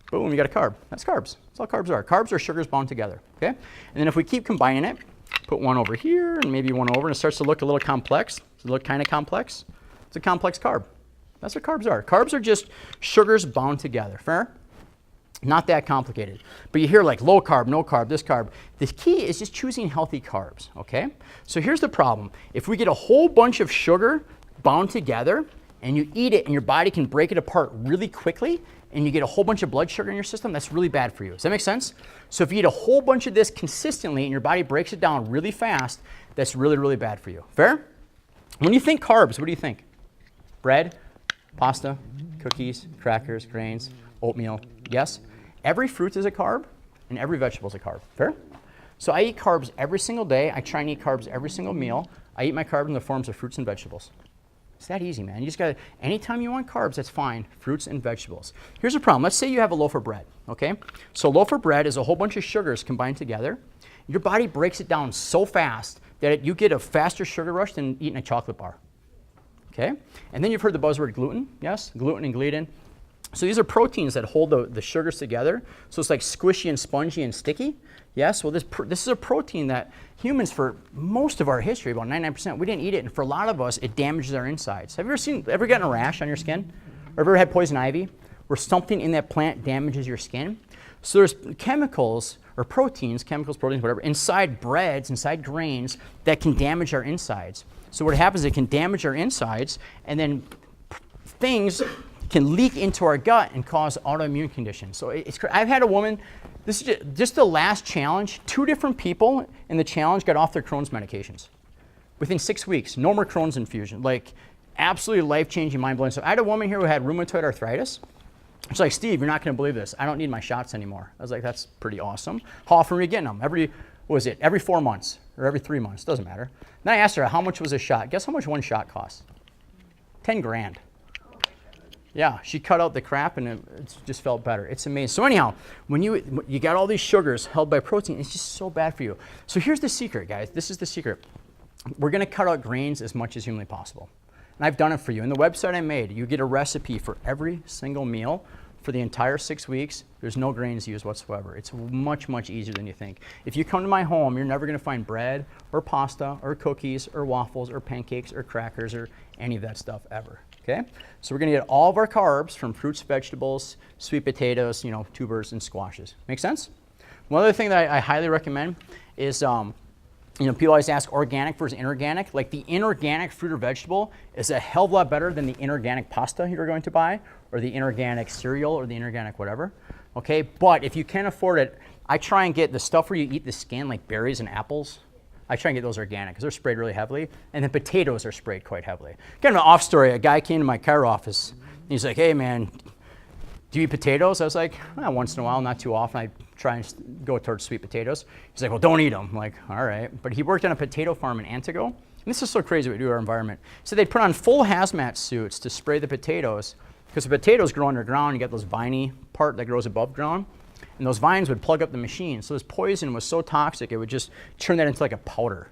Boom, you got a carb. That's carbs. That's all carbs are. Carbs are sugars bound together, okay? And then if we keep combining it, put one over here and maybe one over, and it starts to look a little complex. Does it look kind of complex? It's a complex carb. That's what carbs are. Carbs are just sugars bound together, fair? Not that complicated. But you hear like low carb, no carb, this carb. The key is just choosing healthy carbs, okay? So here's the problem. If we get a whole bunch of sugar bound together and you eat it and your body can break it apart really quickly, and you get a whole bunch of blood sugar in your system, that's really bad for you. Does that make sense? So if you eat a whole bunch of this consistently and your body breaks it down really fast, that's really, really bad for you. Fair? When you think carbs, what do you think? Bread, pasta, cookies, crackers, grains, oatmeal. Yes? Every fruit is a carb and every vegetable is a carb. Fair? So I eat carbs every single day. I try and eat carbs every single meal. I eat my carbs in the forms of fruits and vegetables. It's that easy, man. You just got to, anytime you want carbs, that's fine, fruits and vegetables. Here's the problem. Let's say you have a loaf of bread, okay? So a loaf of bread is a whole bunch of sugars combined together. Your body breaks it down so fast that you get a faster sugar rush than eating a chocolate bar, okay? And then you've heard the buzzword gluten, yes? Gluten and gliadin. So these are proteins that hold the sugars together. So it's like squishy and spongy and sticky. Yes, well this is a protein that humans, for most of our history, about 99%, we didn't eat it. And for a lot of us, it damages our insides. Have you ever gotten a rash on your skin? Or ever had poison ivy? Where something in that plant damages your skin? So there's chemicals or proteins, whatever, inside breads, inside grains that can damage our insides. So what happens is it can damage our insides, and then things can leak into our gut and cause autoimmune conditions. So I've had a woman, this is just the last challenge, 2 different people in the challenge got off their Crohn's medications. Within 6 weeks, no more Crohn's infusion. Like, absolutely life-changing, mind-blowing. So I had a woman here who had rheumatoid arthritis. She's like, Steve, you're not gonna believe this. I don't need my shots anymore. I was like, that's pretty awesome. How often are you getting them? Every 4 months or every 3 months, doesn't matter. Then I asked her, how much was a shot? Guess how much one shot costs? 10 grand. Yeah, she cut out the crap and it just felt better. It's amazing. So anyhow, when you got all these sugars held by protein, it's just so bad for you. So here's the secret, guys. This is the secret. We're going to cut out grains as much as humanly possible. And I've done it for you. In the website I made, you get a recipe for every single meal for the entire 6 weeks. There's no grains used whatsoever. It's much, much easier than you think. If you come to my home, you're never going to find bread or pasta or cookies or waffles or pancakes or crackers or any of that stuff ever. Okay, so we're going to get all of our carbs from fruits, vegetables, sweet potatoes, tubers, and squashes. Make sense? One other thing that I highly recommend is, people always ask organic versus inorganic. Like the inorganic fruit or vegetable is a hell of a lot better than the inorganic pasta you're going to buy, or the inorganic cereal, or the inorganic whatever. Okay, but if you can't afford it, I try and get the stuff where you eat the skin, like berries and apples. I try and get those organic because they're sprayed really heavily, and then potatoes are sprayed quite heavily. Kind of an off story, a guy came to my car office, and he's like, hey man, do you eat potatoes? I was like, once in a while, not too often. I try and go towards sweet potatoes. He's like, well, don't eat them. I'm like, all right. But he worked on a potato farm in Montague, and this is so crazy what we do to our environment. So they'd put on full hazmat suits to spray the potatoes, because the potatoes grow underground. You got those viney part that grows above ground. And those vines would plug up the machine. So this poison was so toxic, it would just turn that into like a powder.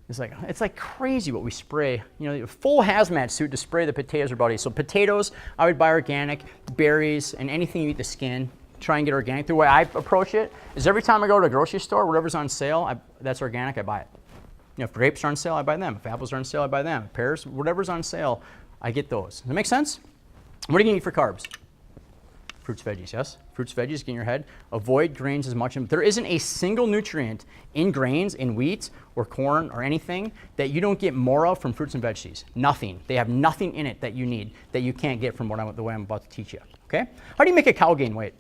It's like crazy what we spray. Full hazmat suit to spray the potatoes or body. So potatoes, I would buy organic, berries, and anything you eat the skin, try and get organic. The way I approach it is every time I go to a grocery store, whatever's on sale, that's organic, I buy it. If grapes are on sale, I buy them. If apples are on sale, I buy them. Pears, whatever's on sale, I get those. Does that make sense? What are you gonna eat for carbs? Fruits, veggies, yes? Fruits, veggies, get in your head. Avoid grains as much. There isn't a single nutrient in grains, in wheat, or corn, or anything that you don't get more of from fruits and veggies. Nothing. They have nothing in it that you need, that you can't get from the way I'm about to teach you, okay? How do you make a cow gain weight?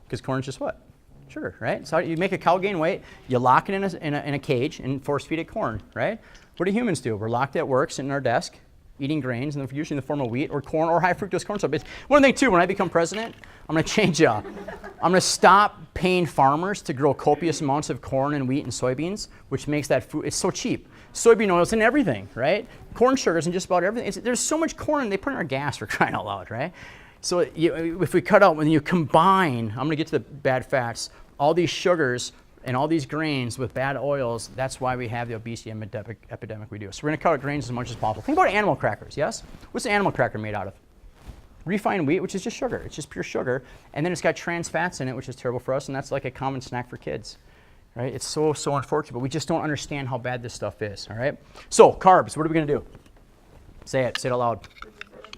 Because corn's just what? Sugar, right? So you make a cow gain weight, you lock it in a cage and force feed it corn, right? What do humans do? We're locked at work, sitting at our desk, eating grains, and usually in the form of wheat or corn or high fructose corn syrup. One thing too, when I become president, I'm going to change I'm going to stop paying farmers to grow copious amounts of corn and wheat and soybeans, which makes that food, it's so cheap. Soybean oil's in everything, right? Corn sugar's in just about everything. There's so much corn, they put in our gas for crying out loud, right? So if we cut out, when you combine, I'm going to get to the bad fats, all these sugars and all these grains with bad oils, that's why we have the obesity epidemic we do. So we're going to cut out grains as much as possible. Think about animal crackers, yes? What's an animal cracker made out of? Refined wheat, which is just sugar. It's just pure sugar. And then it's got trans fats in it, which is terrible for us, and that's like a common snack for kids, right? It's so unfortunate, but we just don't understand how bad this stuff is, all right? So carbs, what are we going to do? Say it out loud.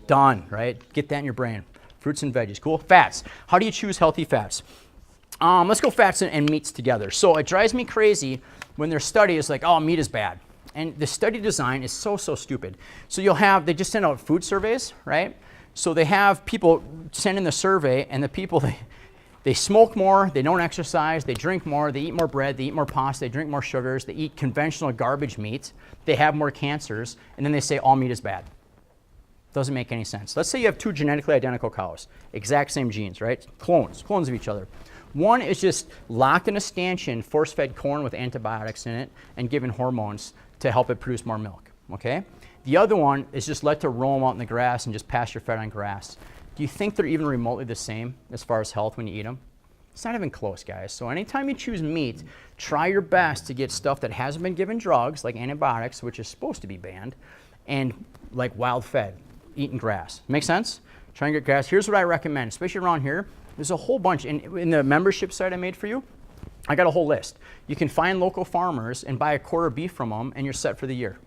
Done, right? Get that in your brain. Fruits and veggies, cool? Fats. How do you choose healthy fats? Let's go fats and meats together. So it drives me crazy when there's studies like, oh, meat is bad. And the study design is so stupid. So they just send out food surveys, right? So they have people send in the survey, and the people, they smoke more, they don't exercise, they drink more, they eat more bread, they eat more pasta, they drink more sugars, they eat conventional garbage meat, they have more cancers, and then they say all meat is bad. Doesn't make any sense. Let's say you have 2 genetically identical cows, exact same genes, right? Clones of each other. One is just locked in a stanchion, force-fed corn with antibiotics in it and given hormones to help it produce more milk, okay? The other one is just let to roam out in the grass and just pasture-fed on grass. Do you think they're even remotely the same as far as health when you eat them? It's not even close, guys. So anytime you choose meat, try your best to get stuff that hasn't been given drugs, like antibiotics, which is supposed to be banned, and like wild-fed, eating grass. Make sense? Try and get grass. Here's what I recommend, especially around here. There's a whole bunch. In the membership site I made for you, I got a whole list. You can find local farmers and buy a quarter beef from them, and you're set for the year.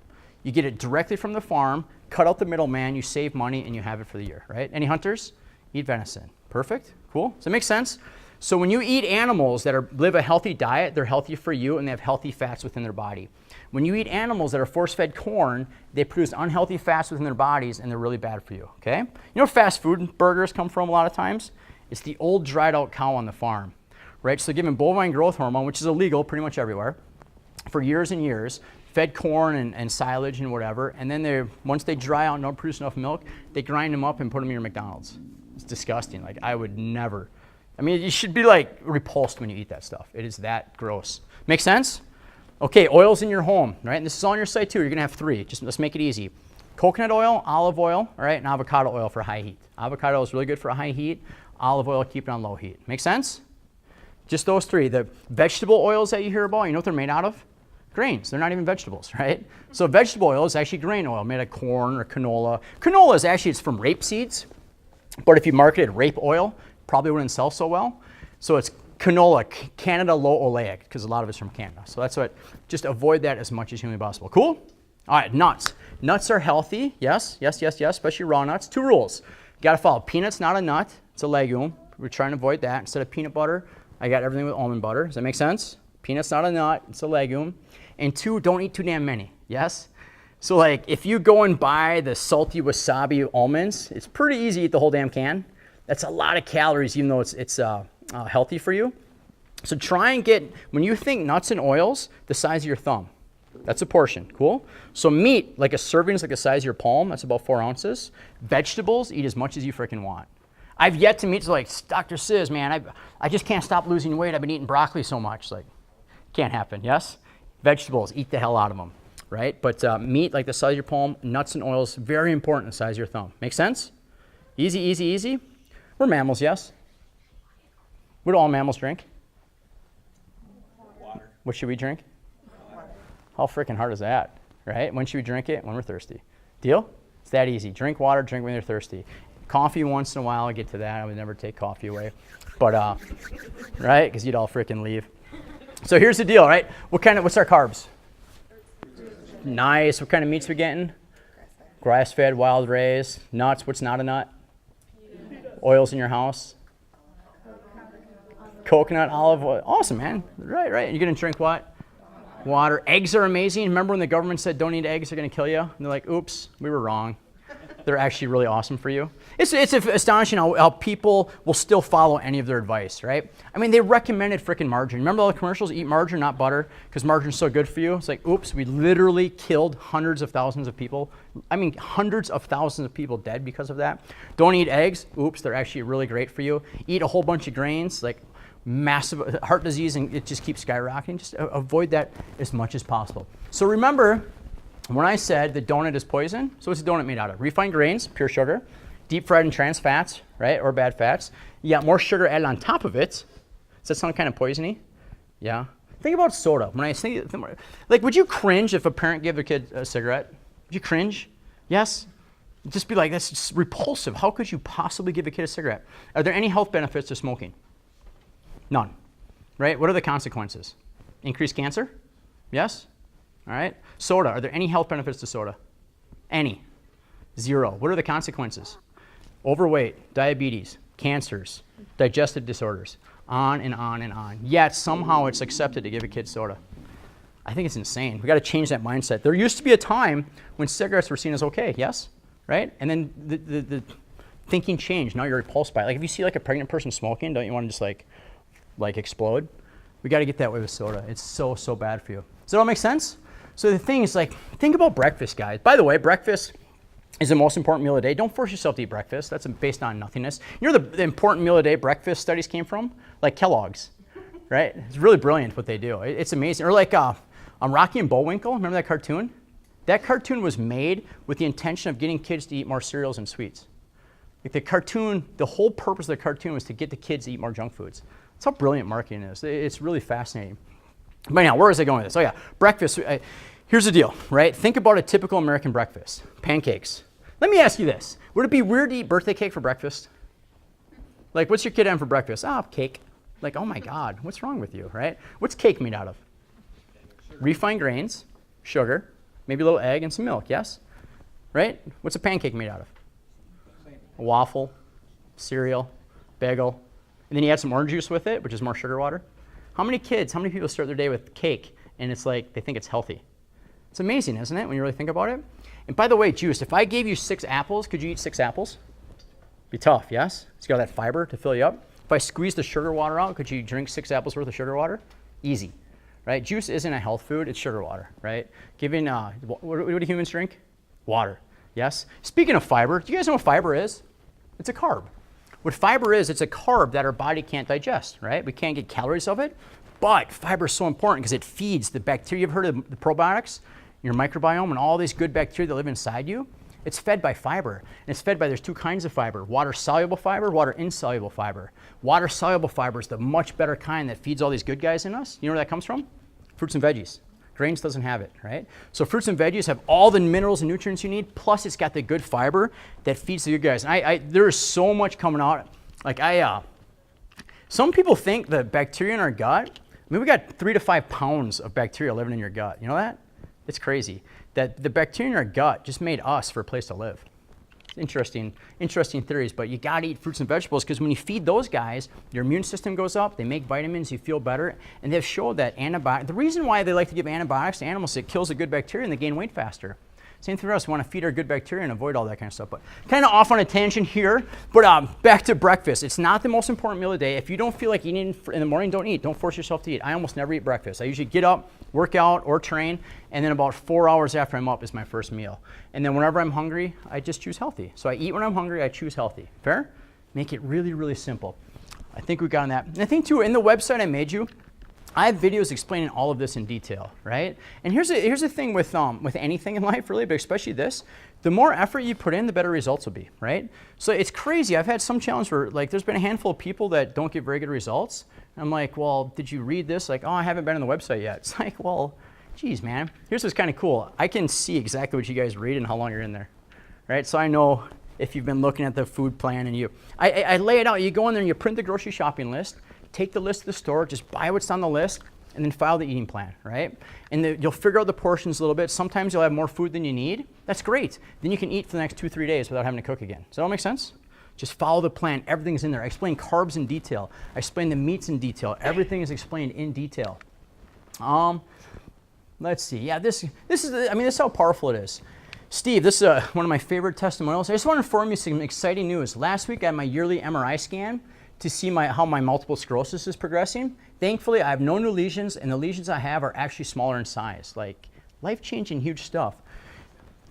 You get it directly from the farm, cut out the middleman, you save money, and you have it for the year, right? Any hunters? Eat venison. Perfect? Cool? Does that make sense? So when you eat animals that live a healthy diet, they're healthy for you, and they have healthy fats within their body. When you eat animals that are force-fed corn, they produce unhealthy fats within their bodies, and they're really bad for you, okay? You know where fast food burgers come from a lot of times? It's the old dried out cow on the farm, right? So given bovine growth hormone, which is illegal pretty much everywhere, for years and years, fed corn and silage and whatever, and then once they dry out and don't produce enough milk, they grind them up and put them in your McDonald's. It's disgusting. Like, I would never. I mean, you should be like repulsed when you eat that stuff. It is that gross. Make sense? Okay, oils in your home, right? And this is on your site too. You're gonna have 3. Just let's make it easy. Coconut oil, olive oil, all right, and avocado oil for high heat. Avocado is really good for high heat. Olive oil, keep it on low heat. Make sense? Just those 3. The vegetable oils that you hear about, you know what they're made out of? Grains. They're not even vegetables, right? So vegetable oil is actually grain oil made of corn or canola. Canola is actually, it's from rape seeds, but if you marketed rape oil, probably wouldn't sell so well. So it's canola, Canada low oleic, because a lot of it's from Canada. So that's what, just avoid that as much as humanly possible. Cool? All right, nuts. Nuts are healthy. Yes, yes, yes, yes, especially raw nuts. 2 rules. You got to follow. Peanuts, not a nut. It's a legume. We're trying to avoid that. Instead of peanut butter, I got everything with almond butter. Does that make sense? Peanuts, not a nut. It's a legume. And 2, don't eat too damn many. Yes? So like, if you go and buy the salty wasabi almonds, it's pretty easy to eat the whole damn can. That's a lot of calories, even though it's healthy for you. So try and get, when you think nuts and oils, the size of your thumb. That's a portion. Cool? So meat, like a serving is like the size of your palm. That's about 4 ounces. Vegetables, eat as much as you freaking want. I've yet to meet, like, Dr. Sis, man, I just can't stop losing weight. I've been eating broccoli so much. Like, can't happen, yes? Vegetables, eat the hell out of them, right? But meat, like the size of your palm, nuts and oils, very important, the size of your thumb. Make sense? Easy, easy, easy. We're mammals, yes? What do all mammals drink? Water. What should we drink? Water. How freaking hard is that, right? When should we drink it? When we're thirsty. Deal? It's that easy. Drink water, drink when you're thirsty. Coffee once in a while, I'll get to that. I would never take coffee away. But, right? Because you'd all freaking leave. So here's the deal, right? What's our carbs? Nice. What kind of meats we getting? Grass-fed, wild raised. Nuts. What's not a nut? Oils in your house? Coconut, olive oil. Awesome, man. Right, right. You're going to drink what? Water. Eggs are amazing. Remember when the government said don't eat eggs, they're going to kill you? And they're like, oops, we were wrong. They're actually really awesome for you. It's astonishing how people will still follow any of their advice, right? I mean, they recommended freaking margarine. Remember all the commercials? Eat margarine, not butter, because margarine's so good for you. It's like, oops, we literally killed hundreds of thousands of people. I mean, hundreds of thousands of people dead because of that. Don't eat eggs. Oops, they're actually really great for you. Eat a whole bunch of grains, like massive heart disease, and it just keeps skyrocketing. Just avoid that as much as possible. So remember, when I said the donut is poison, so what's a donut made out of? Refined grains, pure sugar, deep fried and trans fats, right, or bad fats. You got more sugar added on top of it. Does that sound kind of poisony? Yeah. Think about soda. When I think, like, would you cringe if a parent gave their kid a cigarette? Would you cringe? Yes? Just be like, that's just repulsive. How could you possibly give a kid a cigarette? Are there any health benefits to smoking? None. Right? What are the consequences? Increased cancer? Yes? All right. Soda. Are there any health benefits to soda? Any. 0. What are the consequences? Overweight, diabetes, cancers, digestive disorders, on and on and on. Yet somehow it's accepted to give a kid soda. I think it's insane. We got to change that mindset. There used to be a time when cigarettes were seen as okay, yes? Right? And then the thinking changed. Now you're repulsed by it. Like if you see like a pregnant person smoking, don't you want to just like explode? We got to get that way with soda. It's so, so bad for you. Does that all make sense? So the thing is, like, think about breakfast, guys. By the way, breakfast, is the most important meal of the day. Don't force yourself to eat breakfast. That's based on nothingness. You know the important meal of the day breakfast studies came from? Like Kellogg's, right? It's really brilliant what they do. It's amazing. Or like Rocky and Bullwinkle, remember that cartoon? That cartoon was made with the intention of getting kids to eat more cereals and sweets. Like the cartoon, the whole purpose of the cartoon was to get the kids to eat more junk foods. That's how brilliant marketing is. It's really fascinating. But now, where was I going with this? Oh yeah, breakfast. Here's the deal, right? Think about a typical American breakfast. Pancakes. Let me ask you this. Would it be weird to eat birthday cake for breakfast? Like, what's your kid having for breakfast? Cake. Like, oh my God, what's wrong with you, right? What's cake made out of? Refined grains, sugar, maybe a little egg and some milk, yes? Right? What's a pancake made out of? A waffle, cereal, bagel, and then you add some orange juice with it, which is more sugar water. How many people start their day with cake and it's like they think it's healthy? It's amazing, isn't it, when you really think about it? And by the way, juice, if I gave you 6 apples, could you eat 6 apples? Be tough, yes? It's got that fiber to fill you up. If I squeeze the sugar water out, could you drink 6 apples worth of sugar water? Easy, right? Juice isn't a health food, it's sugar water, right? What do humans drink? Water, yes? Speaking of fiber, do you guys know what fiber is? It's a carb. What fiber is, it's a carb that our body can't digest, right? We can't get calories of it, but fiber is so important because it feeds the bacteria. You've heard of the probiotics, your microbiome, and all these good bacteria that live inside you? It's fed by fiber, and it's fed by, there's 2 kinds of fiber, water-soluble fiber, water-insoluble fiber. Water-soluble fiber is the much better kind that feeds all these good guys in us. You know where that comes from? Fruits and veggies. Grains doesn't have it, right? So fruits and veggies have all the minerals and nutrients you need, plus it's got the good fiber that feeds the good guys. And there is so much coming out. Like some people think the bacteria in our gut, we got 3 to 5 pounds of bacteria living in your gut. You know that? It's crazy. That the bacteria in our gut just made us for a place to live. Interesting theories, but you gotta eat fruits and vegetables because when you feed those guys, your immune system goes up, they make vitamins, you feel better, and they've showed that the reason why they like to give antibiotics to animals is it kills the good bacteria and they gain weight faster. Same thing for us, we want to feed our good bacteria and avoid all that kind of stuff. But kind of off on a tangent here, but back to breakfast. It's not the most important meal of the day. If you don't feel like eating in the morning, don't eat. Don't force yourself to eat. I almost never eat breakfast. I usually get up, work out or train, and then about 4 hours after I'm up is my first meal. And then whenever I'm hungry, I just choose healthy. So I eat when I'm hungry, I choose healthy. Fair? Make it really, really simple. I think we got on that. And I think too, in the website I made you, I have videos explaining all of this in detail, right? And here's the thing with anything in life, really, but especially this. The more effort you put in, the better results will be, right? So it's crazy. I've had some challenge where, like, there's been a handful of people that don't get very good results. And I'm like, well, did you read this? Like, oh, I haven't been on the website yet. It's like, well, geez, man. Here's what's kind of cool. I can see exactly what you guys read and how long you're in there, right? So I know if you've been looking at the food plan and I lay it out. You go in there and you print the grocery shopping list. Take the list to the store, just buy what's on the list, and then file the eating plan, right? And you'll figure out the portions a little bit. Sometimes you'll have more food than you need. That's great. Then you can eat for the next 2-3 days without having to cook again. Does that all make sense? Just follow the plan. Everything's in there. I explain carbs in detail. I explain the meats in detail. Everything is explained in detail. Let's see. Yeah, this is how powerful it is. Steve, this is one of my favorite testimonials. I just want to inform you some exciting news. Last week I had my yearly MRI scan to see how my multiple sclerosis is progressing. Thankfully, I have no new lesions, and the lesions I have are actually smaller in size. Like, life-changing, huge stuff.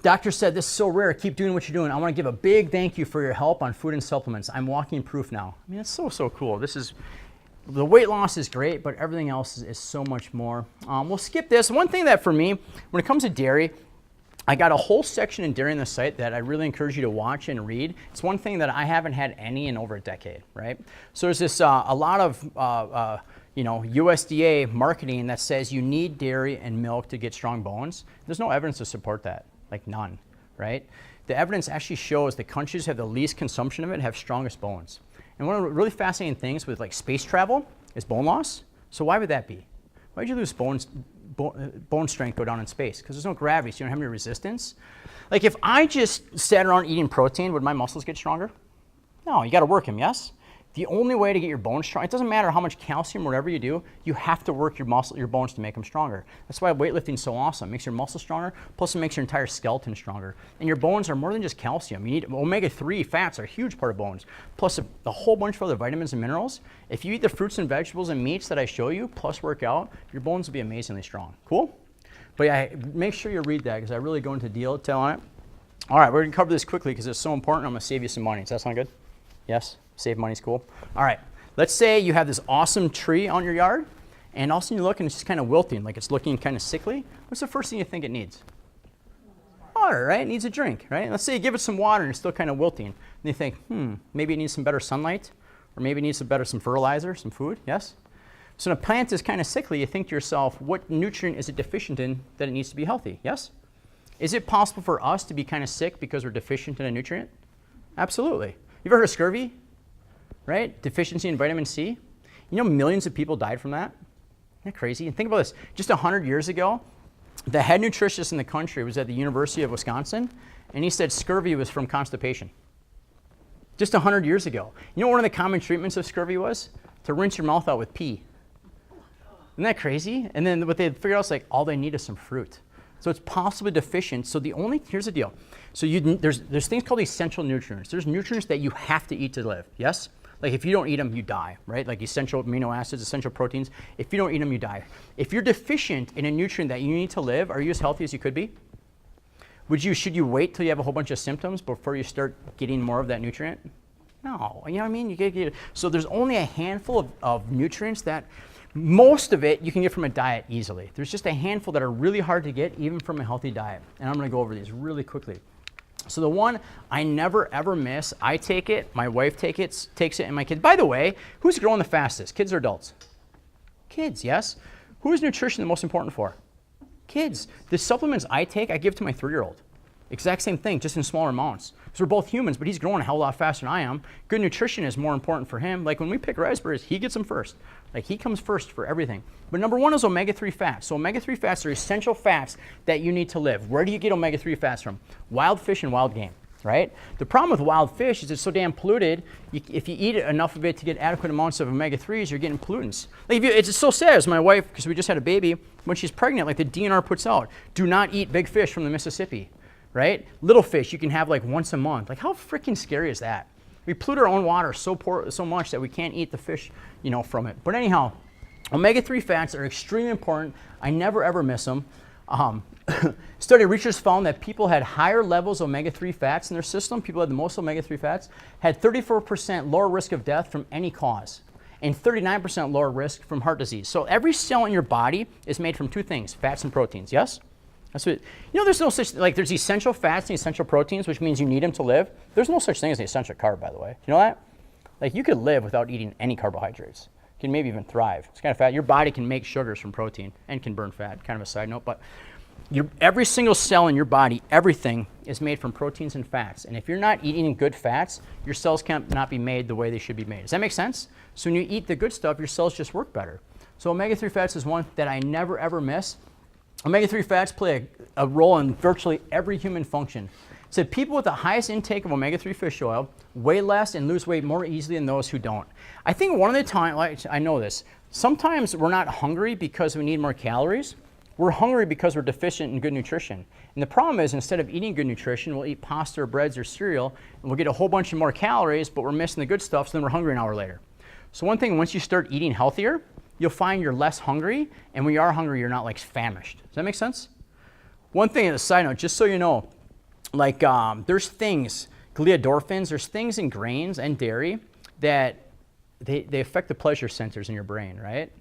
Doctor said, this is so rare, keep doing what you're doing. I want to give a big thank you for your help on food and supplements. I'm walking proof now. I mean, it's so cool. The weight loss is great, but everything else is so much more. We'll skip this. One thing that for me, when it comes to dairy, I got a whole section in dairy on the site that I really encourage you to watch and read. It's one thing that I haven't had any in over a decade, right? So there's this a lot of USDA marketing that says you need dairy and milk to get strong bones. There's no evidence to support that, like none, right? The evidence actually shows the countries that have the least consumption of it have strongest bones. And one of the really fascinating things with like space travel is bone loss. So why would that be? Why would you lose bone strength go down in space? Because there's no gravity, so you don't have any resistance. Like if I just sat around eating protein, would my muscles get stronger? No, you got to work them, yes? The only way to get your bones strong, it doesn't matter how much calcium or whatever you do, you have to work your bones to make them stronger. That's why weightlifting is so awesome. It makes your muscles stronger, plus it makes your entire skeleton stronger. And your bones are more than just calcium. You need omega-3 fats are a huge part of bones, plus a whole bunch of other vitamins and minerals. If you eat the fruits and vegetables and meats that I show you, plus work out, your bones will be amazingly strong. Cool? But yeah, make sure you read that because I really go into detail on it. All right, we're going to cover this quickly because it's so important. I'm going to save you some money. Does that sound good? Yes? Save money's cool. All right, let's say you have this awesome tree on your yard, and all of a sudden you look and it's just kind of wilting, like it's looking kind of sickly. What's the first thing you think it needs? Water, right? It needs a drink, right? Let's say you give it some water and it's still kind of wilting. And you think, maybe it needs some better sunlight, or maybe it needs some fertilizer, some food, yes? So when a plant is kind of sickly, you think to yourself, what nutrient is it deficient in that it needs to be healthy, yes? Is it possible for us to be kind of sick because we're deficient in a nutrient? Absolutely. You've ever heard of scurvy, right? Deficiency in vitamin C. You know millions of people died from that? Isn't that crazy? And think about this. Just 100 years ago, the head nutritionist in the country was at the University of Wisconsin, and he said scurvy was from constipation. Just 100 years ago. You know what one of the common treatments of scurvy was? To rinse your mouth out with pee. Isn't that crazy? And then what they figured out is like all they need is some fruit. So it's possibly deficient. So here's the deal. So there's things called essential nutrients. There's nutrients that you have to eat to live, yes? Like if you don't eat them, you die, right? Like essential amino acids, essential proteins. If you don't eat them, you die. If you're deficient in a nutrient that you need to live, are you as healthy as you could be? Should you wait till you have a whole bunch of symptoms before you start getting more of that nutrient? No, you know what I mean? You get it. So there's only a handful of nutrients that most of it you can get from a diet easily. There's just a handful that are really hard to get even from a healthy diet. And I'm going to go over these really quickly. So the one I never ever miss, I take it, my wife takes it, and my kids. By the way, who's growing the fastest, kids or adults? Kids, yes. Who is nutrition the most important for? Kids. The supplements I take, I give to my 3-year-old. Exact same thing, just in smaller amounts. Because we're both humans, but he's growing a hell of a lot faster than I am. Good nutrition is more important for him. Like when we pick raspberries, he gets them first. Like he comes first for everything. But number one is omega-3 fats. So omega-3 fats are essential fats that you need to live. Where do you get omega-3 fats from? Wild fish and wild game, right? The problem with wild fish is it's so damn polluted, if you eat enough of it to get adequate amounts of omega-3s, you're getting pollutants. Like it's so sad, as my wife, because we just had a baby, when she's pregnant, like the DNR puts out, do not eat big fish from the Mississippi. Right? Little fish you can have like once a month. Like how freaking scary is that? We pollute our own water so much that we can't eat the fish, from it. But anyhow, omega-3 fats are extremely important. I never ever miss them. Study research found that people had higher levels of omega-3 fats in their system. People had the most omega-3 fats had 34% lower risk of death from any cause, and 39% lower risk from heart disease. So every cell in your body is made from two things: fats and proteins. Yes. That's what, there's no such, like there's essential fats and essential proteins, which means you need them to live. There's no such thing as an essential carb, by the way. You know that? Like you could live without eating any carbohydrates. You can maybe even thrive. It's kind of fat. Your body can make sugars from protein and can burn fat, kind of a side note. But every single cell in your body, everything is made from proteins and fats. And if you're not eating good fats, your cells cannot be made the way they should be made. Does that make sense? So when you eat the good stuff, your cells just work better. So omega-3 fats is one that I never ever miss. Omega-3 fats play a role in virtually every human function. So people with the highest intake of omega-3 fish oil weigh less and lose weight more easily than those who don't. I think one of the times, like, I know this, sometimes we're not hungry because we need more calories. We're hungry because we're deficient in good nutrition. And the problem is, instead of eating good nutrition, we'll eat pasta or breads or cereal, and we'll get a whole bunch of more calories, but we're missing the good stuff, so then we're hungry an hour later. So one thing, once you start eating healthier, you'll find you're less hungry, and when you are hungry, you're not like famished. Does that make sense? One thing as a side note, just so you know, like there's things, gliadorphins, there's things in grains and dairy that they affect the pleasure centers in your brain, right?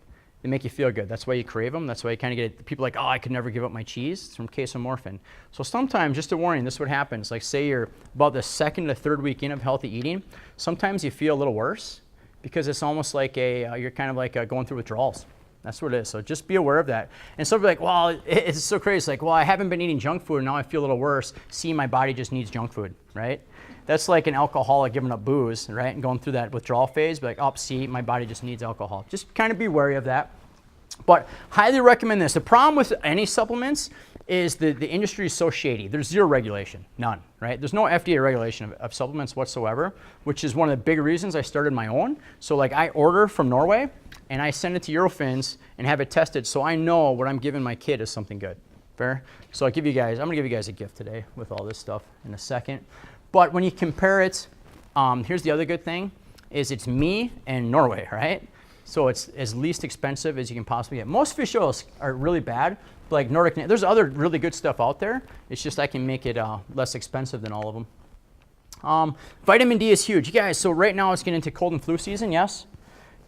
They make you feel good. That's why you crave them. That's why you kind of get people like, oh, I could never give up my cheese. It's from casomorphin. So sometimes, just a warning, this is what happens. Like say you're about the second to third week in of healthy eating, sometimes you feel a little worse, because it's almost like you're kind of like going through withdrawals. That's what it is. So just be aware of that. And some people are like, well, it's so crazy. It's like, well, I haven't been eating junk food, and now I feel a little worse. See, my body just needs junk food, right? That's like an alcoholic giving up booze, right? And going through that withdrawal phase, be like, oh, see, my body just needs alcohol. Just kind of be wary of that. But highly recommend this. The problem with any supplements is the industry is so shady. There's zero regulation, none, right? There's no FDA regulation of supplements whatsoever, which is one of the big reasons I started my own. So like I order from Norway, and I send it to Eurofins and have it tested, so I know what I'm giving my kid is something good. Fair? So I'm gonna give you guys a gift today with all this stuff in a second. But when you compare it, here's the other good thing, is it's me and Norway, right? So it's as least expensive as you can possibly get. Most fish oils are really bad, but like Nordic, there's other really good stuff out there. It's just I can make it less expensive than all of them. Vitamin D is huge. You guys, so right now it's getting into cold and flu season, yes?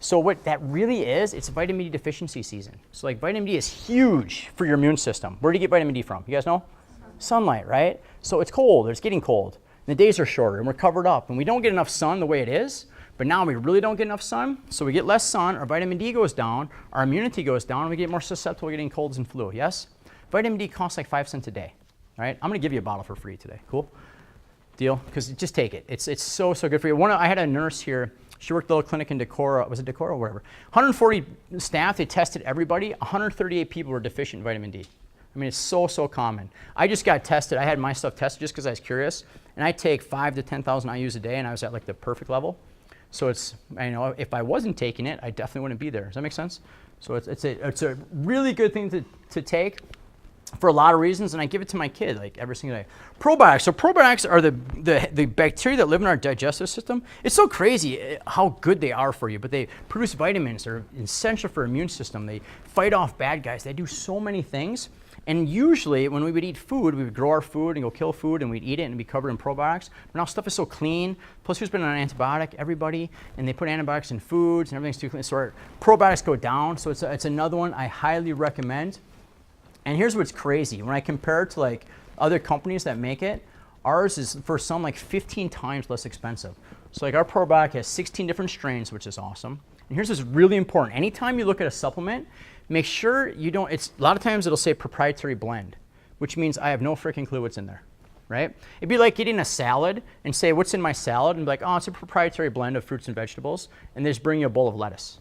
So what that really is, it's vitamin D deficiency season. So like vitamin D is huge for your immune system. Where do you get vitamin D from? You guys know? Sunlight, right? So it's cold, it's getting cold. And the days are shorter and we're covered up and we don't get enough sun the way it is, but now we really don't get enough sun. So we get less sun, our vitamin D goes down, our immunity goes down, and we get more susceptible to getting colds and flu, yes? Vitamin D costs like 5 cents a day, right? I'm gonna give you a bottle for free today, cool? Deal? Because just take it. It's so good for you. I had a nurse here. She worked at a little clinic in Decorah. Was it Decorah or whatever? 140 staff. They tested everybody. 138 people were deficient in vitamin D. I mean, it's so common. I just got tested. I had my stuff tested just because I was curious. And I take 5,000 to 10,000 IUs a day, and I was at like the perfect level. So it's, you know, if I wasn't taking it, I definitely wouldn't be there. Does that make sense? So it's a really good thing to take for a lot of reasons, and I give it to my kid like every single day. Probiotics. So probiotics are the bacteria that live in our digestive system. It's so crazy how good they are for you, but they produce vitamins. They're essential for immune system. They fight off bad guys. They do so many things. And usually when we would eat food, we would grow our food and go kill food and we'd eat it and be covered in probiotics. But now stuff is so clean. Plus who's been on an antibiotic? Everybody. And they put antibiotics in foods and everything's too clean. So our probiotics go down. So it's another one I highly recommend. And here's what's crazy. When I compare it to like other companies that make it, ours is for some like 15 times less expensive. So like our probiotic has 16 different strains, which is awesome. And here's what's really important. Anytime you look at a supplement, make sure you don't, a lot of times it'll say proprietary blend, which means I have no freaking clue what's in there, right? It'd be like getting a salad and say, what's in my salad? And be like, oh, it's a proprietary blend of fruits and vegetables. And they just bring you a bowl of lettuce.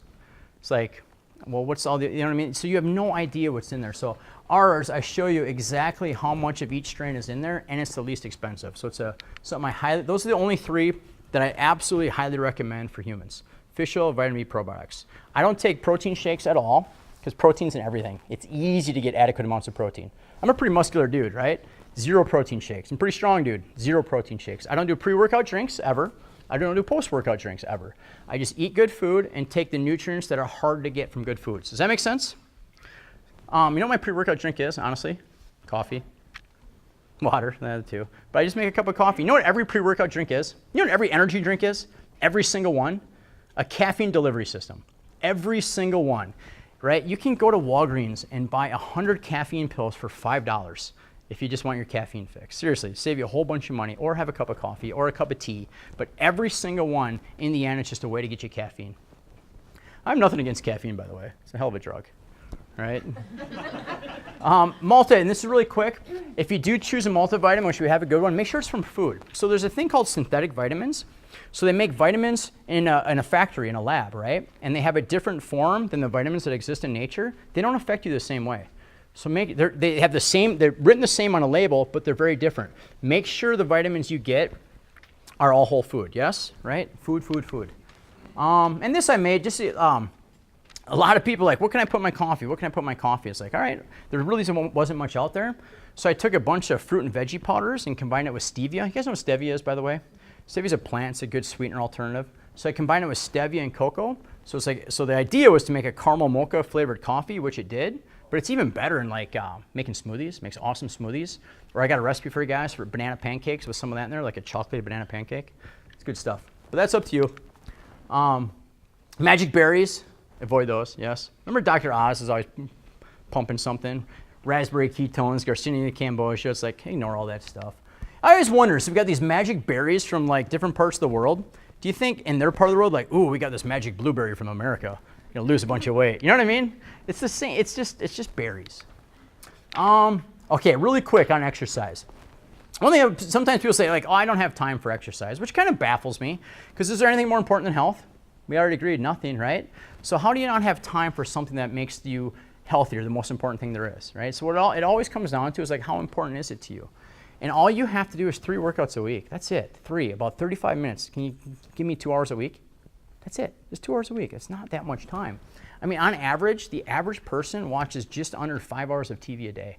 It's like, well, what's all the, you know what I mean? So you have no idea what's in there. So ours, I show you exactly how much of each strain is in there, and it's the least expensive. So it's something those are the only three that I absolutely highly recommend for humans. Fish oil, vitamin B, probiotics. I don't take protein shakes at all, because protein's in everything. It's easy to get adequate amounts of protein. I'm a pretty muscular dude, right? 0 protein shakes. I'm a pretty strong dude. 0 protein shakes. I don't do pre-workout drinks ever. I don't do post-workout drinks ever. I just eat good food and take the nutrients that are hard to get from good foods. Does that make sense? You know what my pre-workout drink is, honestly? Coffee. Water, that too. But I just make a cup of coffee. You know what every pre-workout drink is? You know what every energy drink is? Every single one? A caffeine delivery system. Every single one. Right? You can go to Walgreens and buy 100 caffeine pills for $5 if you just want your caffeine fix. Seriously, save you a whole bunch of money, or have a cup of coffee or a cup of tea. But every single one, in the end, it's just a way to get you caffeine. I have nothing against caffeine, by the way. It's a hell of a drug, right? Multi, and this is really quick. If you do choose a multivitamin, which we have a good one, make sure it's from food. So there's a thing called synthetic vitamins. So they make vitamins in a factory, in a lab, right? And they have a different form than the vitamins that exist in nature. They don't affect you the same way. So they have the same, they're written the same on a label, but they're very different. Make sure the vitamins you get are all whole food, yes? Right? Food. And this I made just, a lot of people are like, what can I put in my coffee? What can I put in my coffee? It's like, all right, there really wasn't much out there. So I took a bunch of fruit and veggie powders and combined it with stevia. You guys know what stevia is, by the way? Stevia is a plant. It's a good sweetener alternative. So I combined it with stevia and cocoa. So it's like, so the idea was to make a caramel mocha flavored coffee, which it did. But it's even better in like making smoothies. Makes awesome smoothies. Or I got a recipe for you guys for banana pancakes with some of that in there, like a chocolatey banana pancake. It's good stuff. But that's up to you. Magic berries. Avoid those. Yes. Remember Dr. Oz is always pumping something. Raspberry ketones, Garcinia cambogia. It's like, ignore all that stuff. I always wonder, so we've got these magic berries from like different parts of the world. Do you think in their part of the world, like, ooh, we got this magic blueberry from America, you'll lose a bunch of weight. You know what I mean? It's the same, it's just berries. Okay, really quick on exercise. One thing, sometimes people say like, oh, I don't have time for exercise, which kind of baffles me, because is there anything more important than health? We already agreed, nothing, right? So how do you not have time for something that makes you healthier, the most important thing there is, right? So what it always comes down to is like, how important is it to you? And all you have to do is 3 workouts a week. That's it. 3, about 35 minutes. Can you give me 2 hours a week? That's it. Just 2 hours a week. It's not that much time. I mean, on average, the average person watches just under 5 hours of TV a day.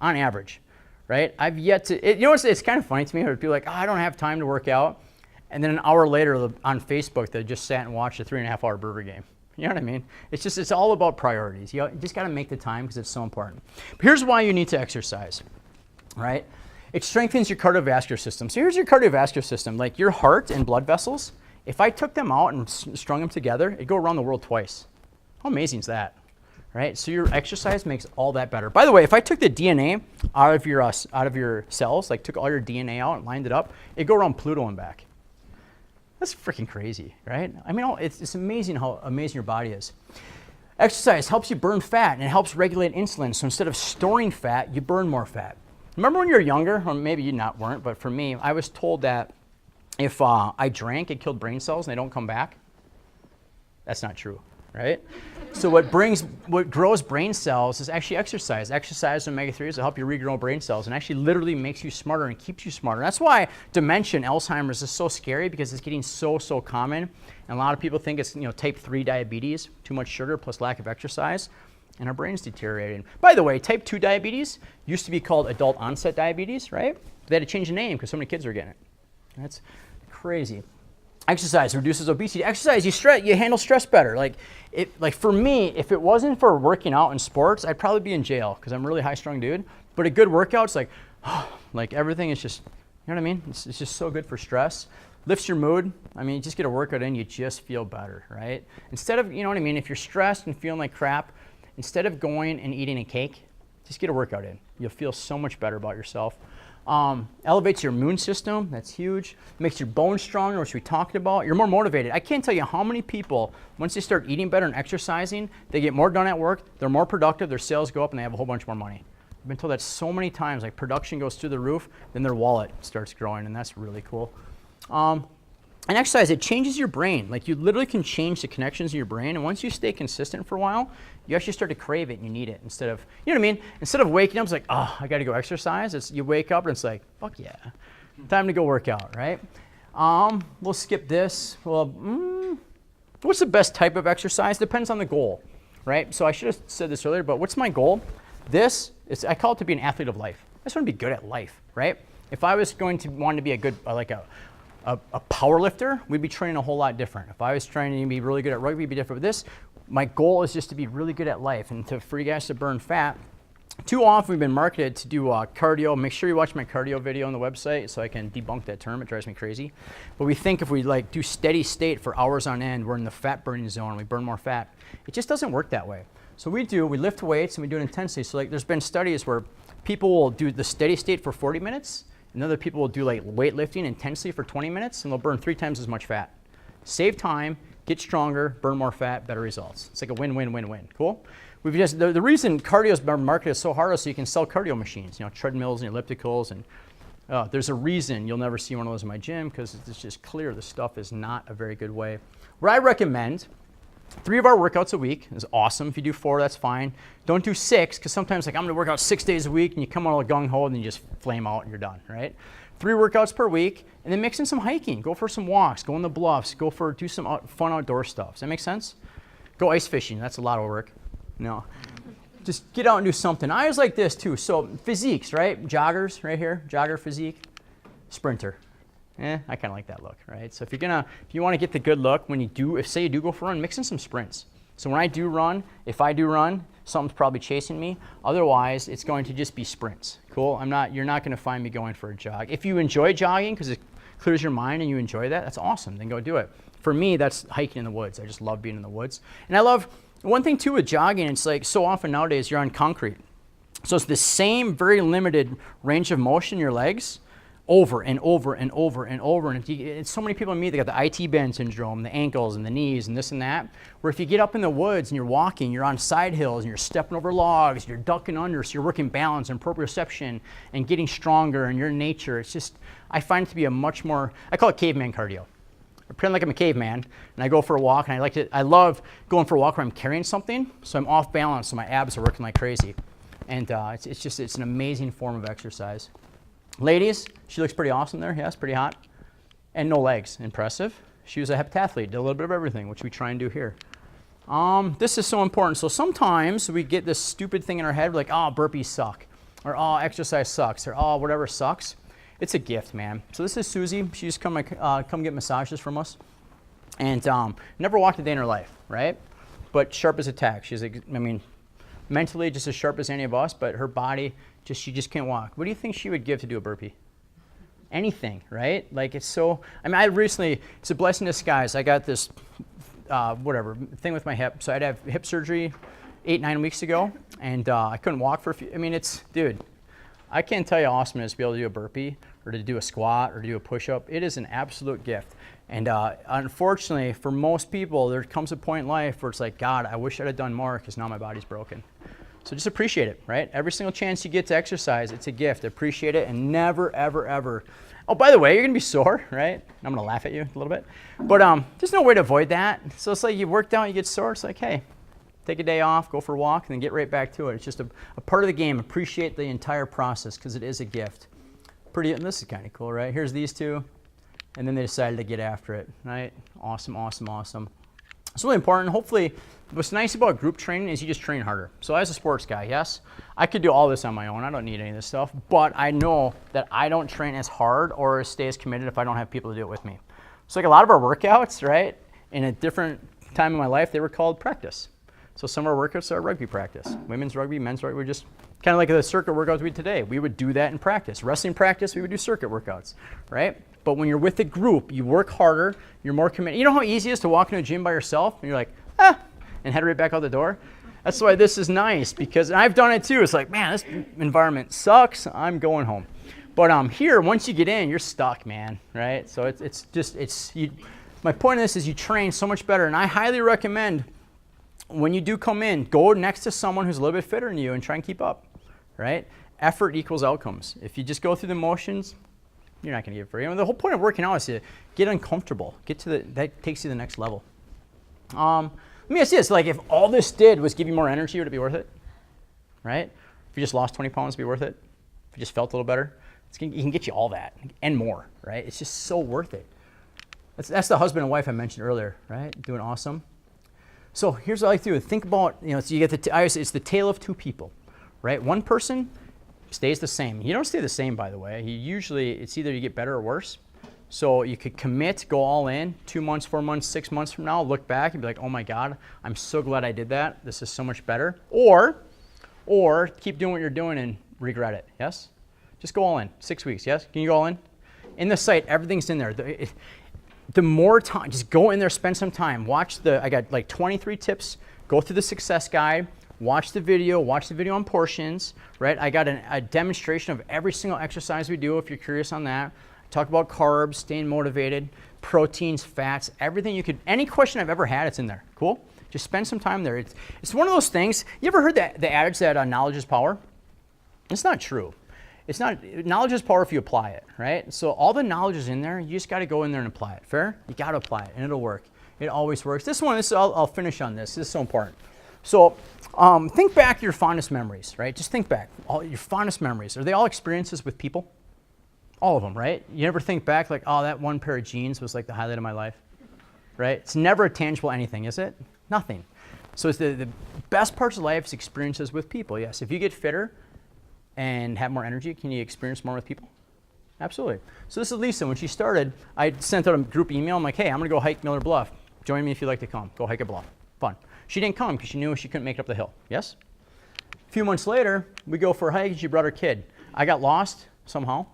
On average, right? I've yet to, you know, it's kind of funny to me. People are like, oh, I don't have time to work out. And then an hour later on Facebook, they just sat and watched a 3.5-hour Brueggeman game. You know what I mean? It's all about priorities. You just got to make the time because it's so important. But here's why you need to exercise, right? It strengthens your cardiovascular system. So here's your cardiovascular system, like your heart and blood vessels. If I took them out and strung them together, it'd go around the world twice. How amazing is that? Right? So your exercise makes all that better. By the way, if I took the DNA out of your cells, like took all your DNA out and lined it up, it'd go around Pluto and back. That's freaking crazy, right? I mean, it's amazing how amazing your body is. Exercise helps you burn fat and it helps regulate insulin. So instead of storing fat, you burn more fat. Remember when you were younger, or maybe you weren't, but for me, I was told that if I drank, it killed brain cells and they don't come back. That's not true, right? So what grows brain cells is actually exercise. Exercise and omega-3s will help you regrow brain cells and actually literally makes you smarter and keeps you smarter. That's why dementia and Alzheimer's is so scary because it's getting so common. And a lot of people think it's type 3 diabetes, too much sugar plus lack of exercise, and our brain's deteriorating. By the way, type 2 diabetes used to be called adult onset diabetes, right? They had to change the name because so many kids are getting it. That's crazy. Exercise reduces obesity. Exercise, you handle stress better. Like for me, if it wasn't for working out in sports, I'd probably be in jail because I'm a really high-strung dude. But a good workout's like everything is just, you know what I mean? It's just so good for stress. Lifts your mood. I mean, you just get a workout in, you just feel better, right? Instead of, you know what I mean? If you're stressed and feeling like crap, instead of going and eating a cake, just get a workout in. You'll feel so much better about yourself. Elevates your immune system, that's huge. Makes your bones stronger, which we talked about. You're more motivated. I can't tell you how many people, once they start eating better and exercising, they get more done at work, they're more productive, their sales go up, and they have a whole bunch more money. I've been told that so many times, like production goes through the roof, then their wallet starts growing, and that's really cool. And exercise, it changes your brain. Like you literally can change the connections in your brain, and once you stay consistent for a while, you actually start to crave it and you need it instead of, you know what I mean? Instead of waking up, it's like, oh, I gotta go exercise. You wake up and it's like, fuck yeah, time to go work out, right? We'll skip this. Well, what's the best type of exercise? Depends on the goal, right? So I should have said this earlier, but what's my goal? I call it to be an athlete of life. I just want to be good at life, right? If I was want to be a good, like a power lifter, we'd be training a whole lot different. If I was trying to be really good at rugby, it'd be different. With this, my goal is just to be really good at life and for you guys to burn fat. Too often we've been marketed to do cardio. Make sure you watch my cardio video on the website so I can debunk that term. It drives me crazy. But we think if we do steady state for hours on end, we're in the fat burning zone, we burn more fat. It just doesn't work that way. So we lift weights and we do it intensely. So there's been studies where people will do the steady state for 40 minutes and other people will do weightlifting intensely for 20 minutes and they'll burn 3 times as much fat. Save time, get stronger, burn more fat, better results. It's like a win-win-win-win. Cool? The reason cardio is marketed so hard is so you can sell cardio machines, treadmills and ellipticals, and there's a reason you'll never see one of those in my gym because it's just clear this stuff is not a very good way. What I recommend, 3 of our workouts a week is awesome. If you do 4, that's fine. Don't do 6 because sometimes I'm going to work out 6 days a week and you come out all gung-ho and then you just flame out and you're done, right? 3 workouts per week and then mix in some hiking. Go for some walks, go in the bluffs, do some fun outdoor stuff. Does that make sense? Go ice fishing. That's a lot of work. No. Just get out and do something. I was like this too. So physiques, right? Joggers right here, jogger physique, sprinter. I kind of like that look, right? So if you want to get the good look when say you do go for a run, mix in some sprints. So when I do run, something's probably chasing me. Otherwise, it's going to just be sprints. Cool? You're not going to find me going for a jog. If you enjoy jogging because it clears your mind and you enjoy that, that's awesome. Then go do it. For me, that's hiking in the woods. I just love being in the woods. And I love one thing too with jogging, it's like so often nowadays you're on concrete. So it's the same very limited range of motion in your legs over and over and over and over. And so many people meet, they got the IT band syndrome, the ankles and the knees and this and that, where if you get up in the woods and you're walking, you're on side hills and you're stepping over logs, you're ducking under, so you're working balance and proprioception and getting stronger and your nature. It's just, I find it to be a much more, I call it caveman cardio. I pretend like I'm a caveman, and I go for a walk, and I love going for a walk where I'm carrying something, so I'm off balance, so my abs are working like crazy. And it's an amazing form of exercise. Ladies, she looks pretty awesome there. Yes, pretty hot. And no legs. Impressive. She was a heptathlete, did a little bit of everything, which we try and do here. This is so important. So sometimes we get this stupid thing in our head, like, oh, burpees suck, or oh, exercise sucks, or oh, whatever sucks. It's a gift, man. So this is Susie. She just come get massages from us. And never walked a day in her life, right? but sharp as a tack. She's, I mean, mentally just as sharp as any of us, but her body, she just can't walk. What do you think she would give to do a burpee? Anything, right? Like, it's so, I mean, I recently, it's a blessing in disguise. I got this, thing with my hip. So I'd have hip surgery 8-9 weeks ago, and I couldn't walk for a few, I mean, dude, I can't tell you how awesome it is to be able to do a burpee, or to do a squat, or to do a push-up. It is an absolute gift. And unfortunately, for most people, there comes a point in life where it's like, God, I wish I'd have done more, because now my body's broken. So just appreciate it, right? Every single chance you get to exercise, it's a gift. Appreciate it, and never, ever, ever. Oh, by the way, you're gonna be sore, right? I'm gonna laugh at you a little bit. But there's no way to avoid that. So it's like you worked out, you get sore, it's like, hey, take a day off, go for a walk, and then get right back to it. It's just a part of the game. Appreciate the entire process, because it is a gift. Pretty, and this is kind of cool, right? Here's these two, and then they decided to get after it, right? Awesome, awesome, awesome. It's really important. Hopefully, what's nice about group training is you just train harder. So as a sports guy, yes, I could do all this on my own. I don't need any of this stuff, but I know that I don't train as hard or stay as committed if I don't have people to do it with me. So like a lot of our workouts, right, in a different time in my life, they were called practice. So some of our workouts are rugby practice. Women's rugby, men's rugby, we're just kind of like the circuit workouts we do today. We would do that in practice. Wrestling practice, we would do circuit workouts, right? But when you're with a group, you work harder, you're more committed. You know how easy it is to walk into a gym by yourself and you're like, and head right back out the door? That's why this is nice, because and I've done it too. It's like, man, this environment sucks. I'm going home. But here, once you get in, you're stuck, man, right? So my point of this is you train so much better, and I highly recommend when you do come in, go next to someone who's a little bit fitter than you and try and keep up, right? Effort equals outcomes. If you just go through the motions, you're not going to get free. I mean, the whole point of working out is to get uncomfortable. That takes you to the next level. Let me ask you this, like if all this did was give you more energy, would it be worth it? Right? If you just lost 20 pounds, it'd be worth it? If you just felt a little better? It can get you all that and more, right? It's just so worth it. That's the husband and wife I mentioned earlier, right? Doing awesome. So here's what I like to do. Think about, so you get it's the tale of two people, right? One person stays the same. You don't stay the same, by the way. It's either you get better or worse. So you could commit, go all in, 2 months, 4 months, 6 months from now, look back and be like, oh my God, I'm so glad I did that. This is so much better. Or keep doing what you're doing and regret it, yes? Just go all in, 6 weeks, yes? Can you go all in? In the site, everything's in there. The more time, just go in there, spend some time. I got like 23 tips, go through the success guide, watch the video on portions, right? I got a demonstration of every single exercise we do if you're curious on that. Talk about carbs, staying motivated, proteins, fats, everything you could, any question I've ever had, it's in there. Cool? Just spend some time there. It's one of those things, you ever heard the adage that knowledge is power? It's not true. It's not, knowledge is power if you apply it, right? So all the knowledge is in there, you just gotta go in there and apply it. Fair? You gotta apply it and it'll work. It always works. I'll finish on this. This is so important. So think back your fondest memories, right? Just think back, all your fondest memories. Are they all experiences with people? All of them, right? You never think back like, oh, that one pair of jeans was like the highlight of my life, right? It's never a tangible anything, is it? Nothing. So it's the best parts of life is experiences with people, yes. If you get fitter and have more energy, can you experience more with people? Absolutely. So this is Lisa. When she started, I sent out a group email. I'm like, hey, I'm going to go hike Miller Bluff. Join me if you'd like to come. Go hike a bluff. Fun. She didn't come because she knew she couldn't make it up the hill, yes? A few months later, we go for a hike and she brought her kid. I got lost somehow.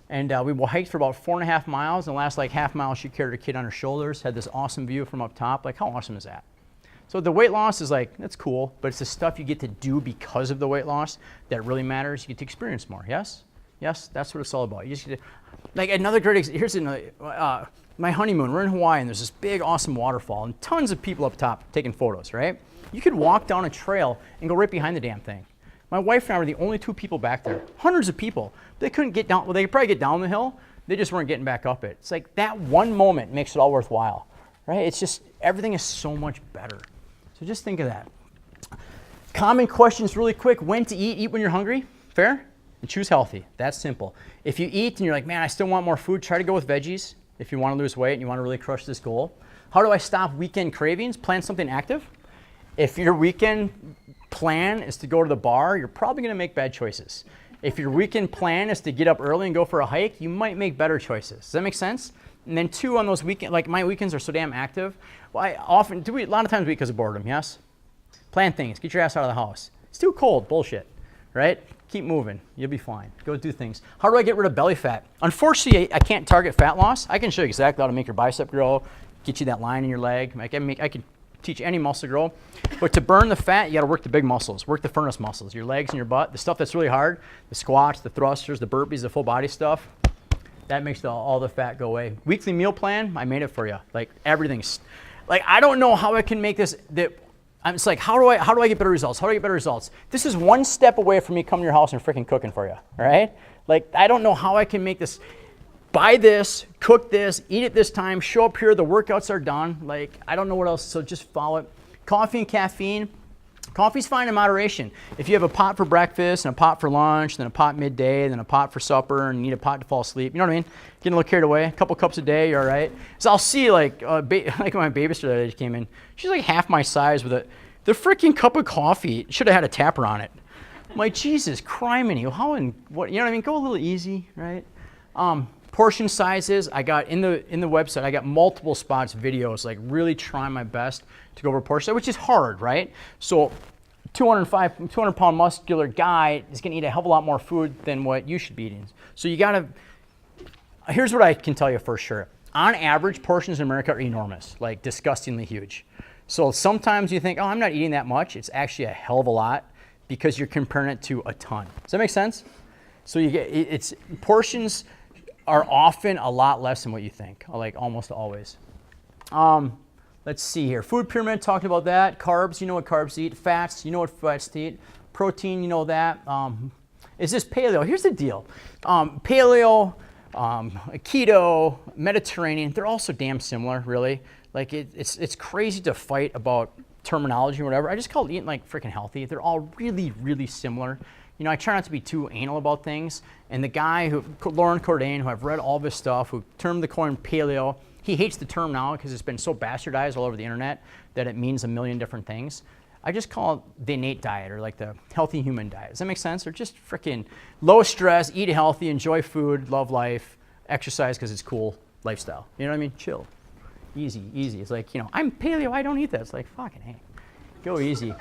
And we hiked for about 4.5 miles. And the last like half mile, she carried her kid on her shoulders, had this awesome view from up top. Like, how awesome is that? So the weight loss is like, that's cool, but it's the stuff you get to do because of the weight loss that really matters. You get to experience more, yes? Yes, that's what it's all about. You just get to, like another great example, here's another, my honeymoon, we're in Hawaii and there's this big awesome waterfall and tons of people up top taking photos, right? You could walk down a trail and go right behind the damn thing. My wife and I were the only 2 people back there. Hundreds of people. They couldn't get down. Well, they could probably get down the hill. They just weren't getting back up it. It's like that one moment makes it all worthwhile, right? It's just, everything is so much better. So just think of that. Common questions really quick. When to eat? Eat when you're hungry. Fair? And choose healthy. That's simple. If you eat and you're like, man, I still want more food, try to go with veggies if you want to lose weight and you want to really crush this goal. How do I stop weekend cravings? Plan something active. If your weekend plan is to go to the bar, you're probably going to make bad choices. If your weekend plan is to get up early and go for a hike, you might make better choices. Does that make sense? And then 2 on those weekends, like my weekends are so damn active. Well, I often do a lot of times because of boredom, yes? Plan things. Get your ass out of the house. It's too cold. Bullshit. Right? Keep moving. You'll be fine. Go do things. How do I get rid of belly fat? Unfortunately, I can't target fat loss. I can show you exactly how to make your bicep grow, get you that line in your leg. I can teach any muscle to grow. But to burn the fat, you got to work the big muscles. Work the furnace muscles, your legs and your butt. The stuff that's really hard, the squats, the thrusters, the burpees, the full body stuff, that makes all the fat go away. Weekly meal plan, I made it for you. Like everything's, like I don't know how I can make this, it's like, how do I get better results? How do I get better results? This is one step away from me coming to your house and freaking cooking for you, all right? Like, I don't know how I can make this, buy this, cook this, eat it this time, show up here, the workouts are done. Like, I don't know what else, so just follow it. Coffee and caffeine. Coffee's fine in moderation. If you have a pot for breakfast and a pot for lunch, then a pot midday, then a pot for supper, and you need a pot to fall asleep, you know what I mean? Getting a little carried away, a couple cups a day, you're all right. So I'll see, like my babysitter that came in, she's like half my size with the freaking cup of coffee. Should have had a tapper on it. I'm like, Jesus, criminy, how and what? You know what I mean? Go a little easy, right? Portion sizes, I got in the website, I got multiple spots, videos, like really trying my best to go over portion, which is hard, right? So 200-pound muscular guy is gonna eat a hell of a lot more food than what you should be eating. So you gotta, here's what I can tell you for sure. On average, portions in America are enormous, like disgustingly huge. So sometimes you think, oh, I'm not eating that much. It's actually a hell of a lot because you're comparing it to a ton. Does that make sense? So you get, portions are often a lot less than what you think, like almost always. Let's see here. Food pyramid, talking about that. Carbs, you know what carbs eat. Fats, you know what fats to eat. Protein, you know that. Is this paleo? Here's the deal. Paleo, keto, Mediterranean, they're all so damn similar, really. Like it's crazy to fight about terminology or whatever. I just call it eating like freaking healthy. They're all really, really similar. You know, I try not to be too anal about things. And the guy Lauren Cordain, who I've read all this stuff, who termed the coin paleo, he hates the term now because it's been so bastardized all over the internet that it means a million different things. I just call it the innate diet or like the healthy human diet. Does that make sense? Or just freaking low stress, eat healthy, enjoy food, love life, exercise because it's cool lifestyle. You know what I mean? Chill. Easy, easy. It's like, you know, I'm paleo, I don't eat that. It's like, fucking hey, go easy.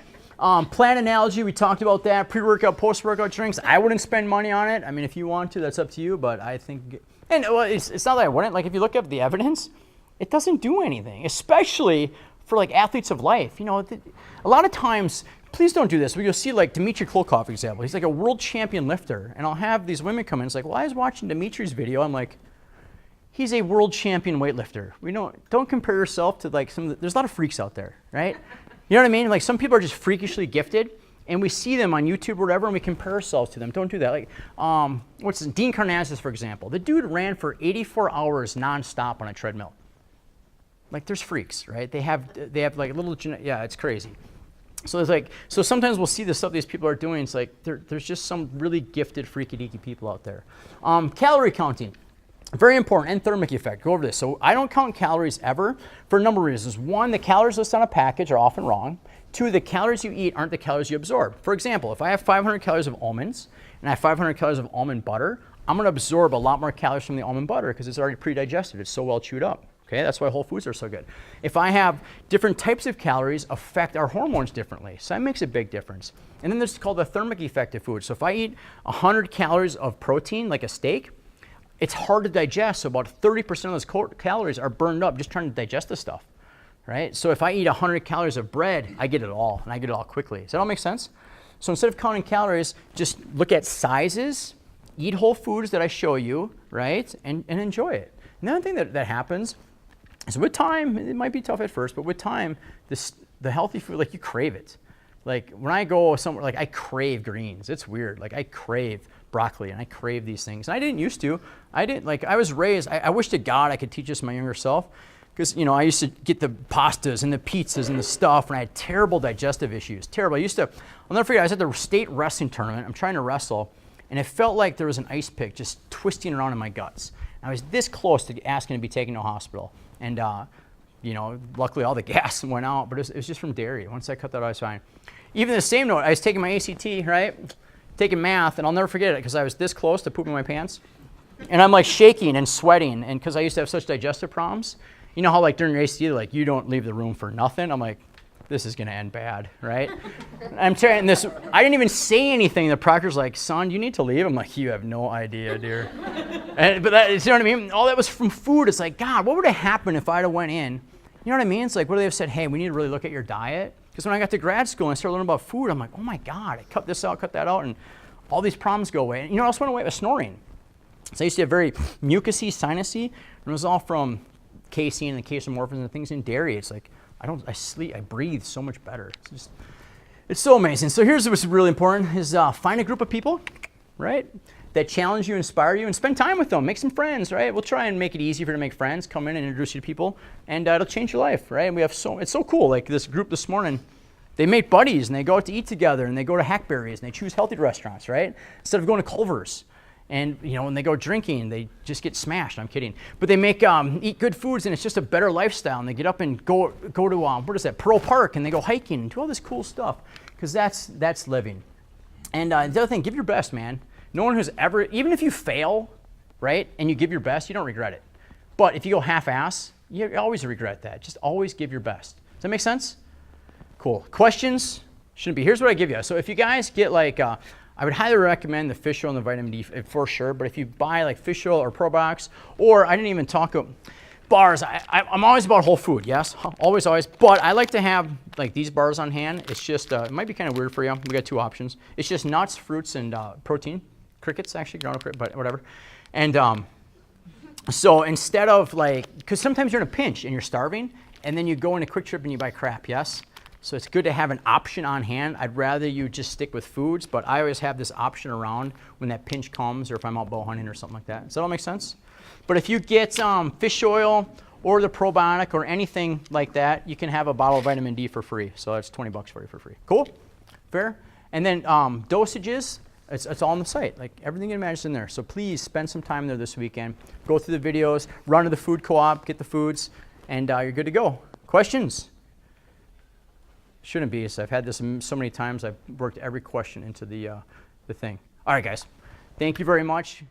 Plan analogy, we talked about that. Pre-workout, post-workout drinks. I wouldn't spend money on it. I mean, if you want to, that's up to you. But I think, and well, it's not that I wouldn't. Like, if you look up the evidence, it doesn't do anything, especially for like athletes of life. You know, a lot of times, please don't do this. You'll see like Dmitry Klokov, for example. He's like a world champion lifter. And I'll have these women come in. It's like, well, I was watching Dmitry's video. I'm like, he's a world champion weightlifter. Don't compare yourself to like there's a lot of freaks out there, right? You know what I mean? Like some people are just freakishly gifted and we see them on YouTube or whatever and we compare ourselves to them. Don't do that. Like, Dean Karnazes, for example. The dude ran for 84 hours nonstop on a treadmill. Like there's freaks, right? They have like little, yeah, it's crazy. So it's like, so sometimes we'll see the stuff these people are doing. It's like there's just some really gifted freaky deaky people out there. Calorie counting. Very important, and thermic effect. Go over this. So I don't count calories ever for a number of reasons. One, the calories listed on a package are often wrong. Two, the calories you eat aren't the calories you absorb. For example, if I have 500 calories of almonds and I have 500 calories of almond butter, I'm going to absorb a lot more calories from the almond butter because it's already pre-digested. It's so well chewed up. Okay, that's why Whole Foods are so good. If I have different types of calories affect our hormones differently, so that makes a big difference. And then there's called the thermic effect of food. So if I eat 100 calories of protein, like a steak, it's hard to digest, so about 30% of those calories are burned up just trying to digest the stuff, right? So if I eat 100 calories of bread, I get it all, and I get it all quickly. Does that all make sense? So instead of counting calories, just look at sizes, eat whole foods that I show you, right, and enjoy it. And the other thing that happens is with time, it might be tough at first, but with time, the healthy food, like you crave it. Like when I go somewhere, like I crave greens. It's weird. Like I crave broccoli and I crave these things. And I didn't used to. I was raised, I wish to God I could teach this to my younger self. Because, you know, I used to get the pastas and the pizzas and the stuff and I had terrible digestive issues. Terrible. I'll never forget, I was at the state wrestling tournament. I'm trying to wrestle and it felt like there was an ice pick just twisting around in my guts. And I was this close to asking to be taken to a hospital. And, you know, luckily all the gas went out, but it was just from dairy. Once I cut that out, I was fine. Even the same note, I was taking my ACT, right? Taking math, and I'll never forget it because I was this close to pooping my pants. And I'm like shaking and sweating, and because I used to have such digestive problems. You know how like during your ACT, like you don't leave the room for nothing? I'm like, this is going to end bad, right? I'm trying this. I didn't even say anything. The proctor's like, son, you need to leave. I'm like, you have no idea, dear. But that, you know what I mean? All that was from food. It's like, God, what would have happened if I'd have went in? You know what I mean? It's like, what do they have said? Hey, we need to really look at your diet. Because when I got to grad school and I started learning about food, I'm like, oh my God, I cut this out, cut that out, and all these problems go away. And you know what else went away? Was snoring. So I used to have very mucusy, sinusy, and it was all from casein and casomorphins and things in dairy. It's like, I breathe so much better. It's so amazing. So here's what's really important is find a group of people, right, that challenge you, inspire you, and spend time with them. Make some friends, right? We'll try and make it easy for you to make friends. Come in and introduce you to people, and it'll change your life, right? And it's so cool. Like this group this morning, they make buddies, and they go out to eat together, and they go to Hackberry's, and they choose healthy restaurants, right? Instead of going to Culver's. And you know, when they go drinking, they just get smashed. I'm kidding. But they make eat good foods, and it's just a better lifestyle. And they get up and go to what is that, Pearl Park, and they go hiking and do all this cool stuff, because that's living. And the other thing, give your best, man. No one who's ever, even if you fail, right, and you give your best, you don't regret it. But if you go half-ass, you always regret that. Just always give your best. Does that make sense? Cool. Questions? Shouldn't be. Here's what I give you. So if you guys get like, I would highly recommend the fish oil and the vitamin D for sure. But if you buy like fish oil or probiotics, or I didn't even talk about bars. I'm always about whole food. Yes, always. But I like to have like these bars on hand. It's just it might be kind of weird for you. We got two options. It's just nuts, fruits, and protein. Crickets actually, but whatever. And so instead of like, because sometimes you're in a pinch and you're starving, and then you go in a Quick Trip and you buy crap. Yes. So it's good to have an option on hand. I'd rather you just stick with foods, but I always have this option around when that pinch comes, or if I'm out bow hunting or something like that. Does that all make sense? But if you get fish oil or the probiotic or anything like that, you can have a bottle of vitamin D for free. So that's $20 for you for free. Cool? Fair? And then dosages, it's all on the site. Like everything you imagine is in there. So please spend some time there this weekend. Go through the videos, run to the food co-op, get the foods, and you're good to go. Questions? Shouldn't be. So I've had this so many times. I've worked every question into the thing. All right, guys. Thank you very much.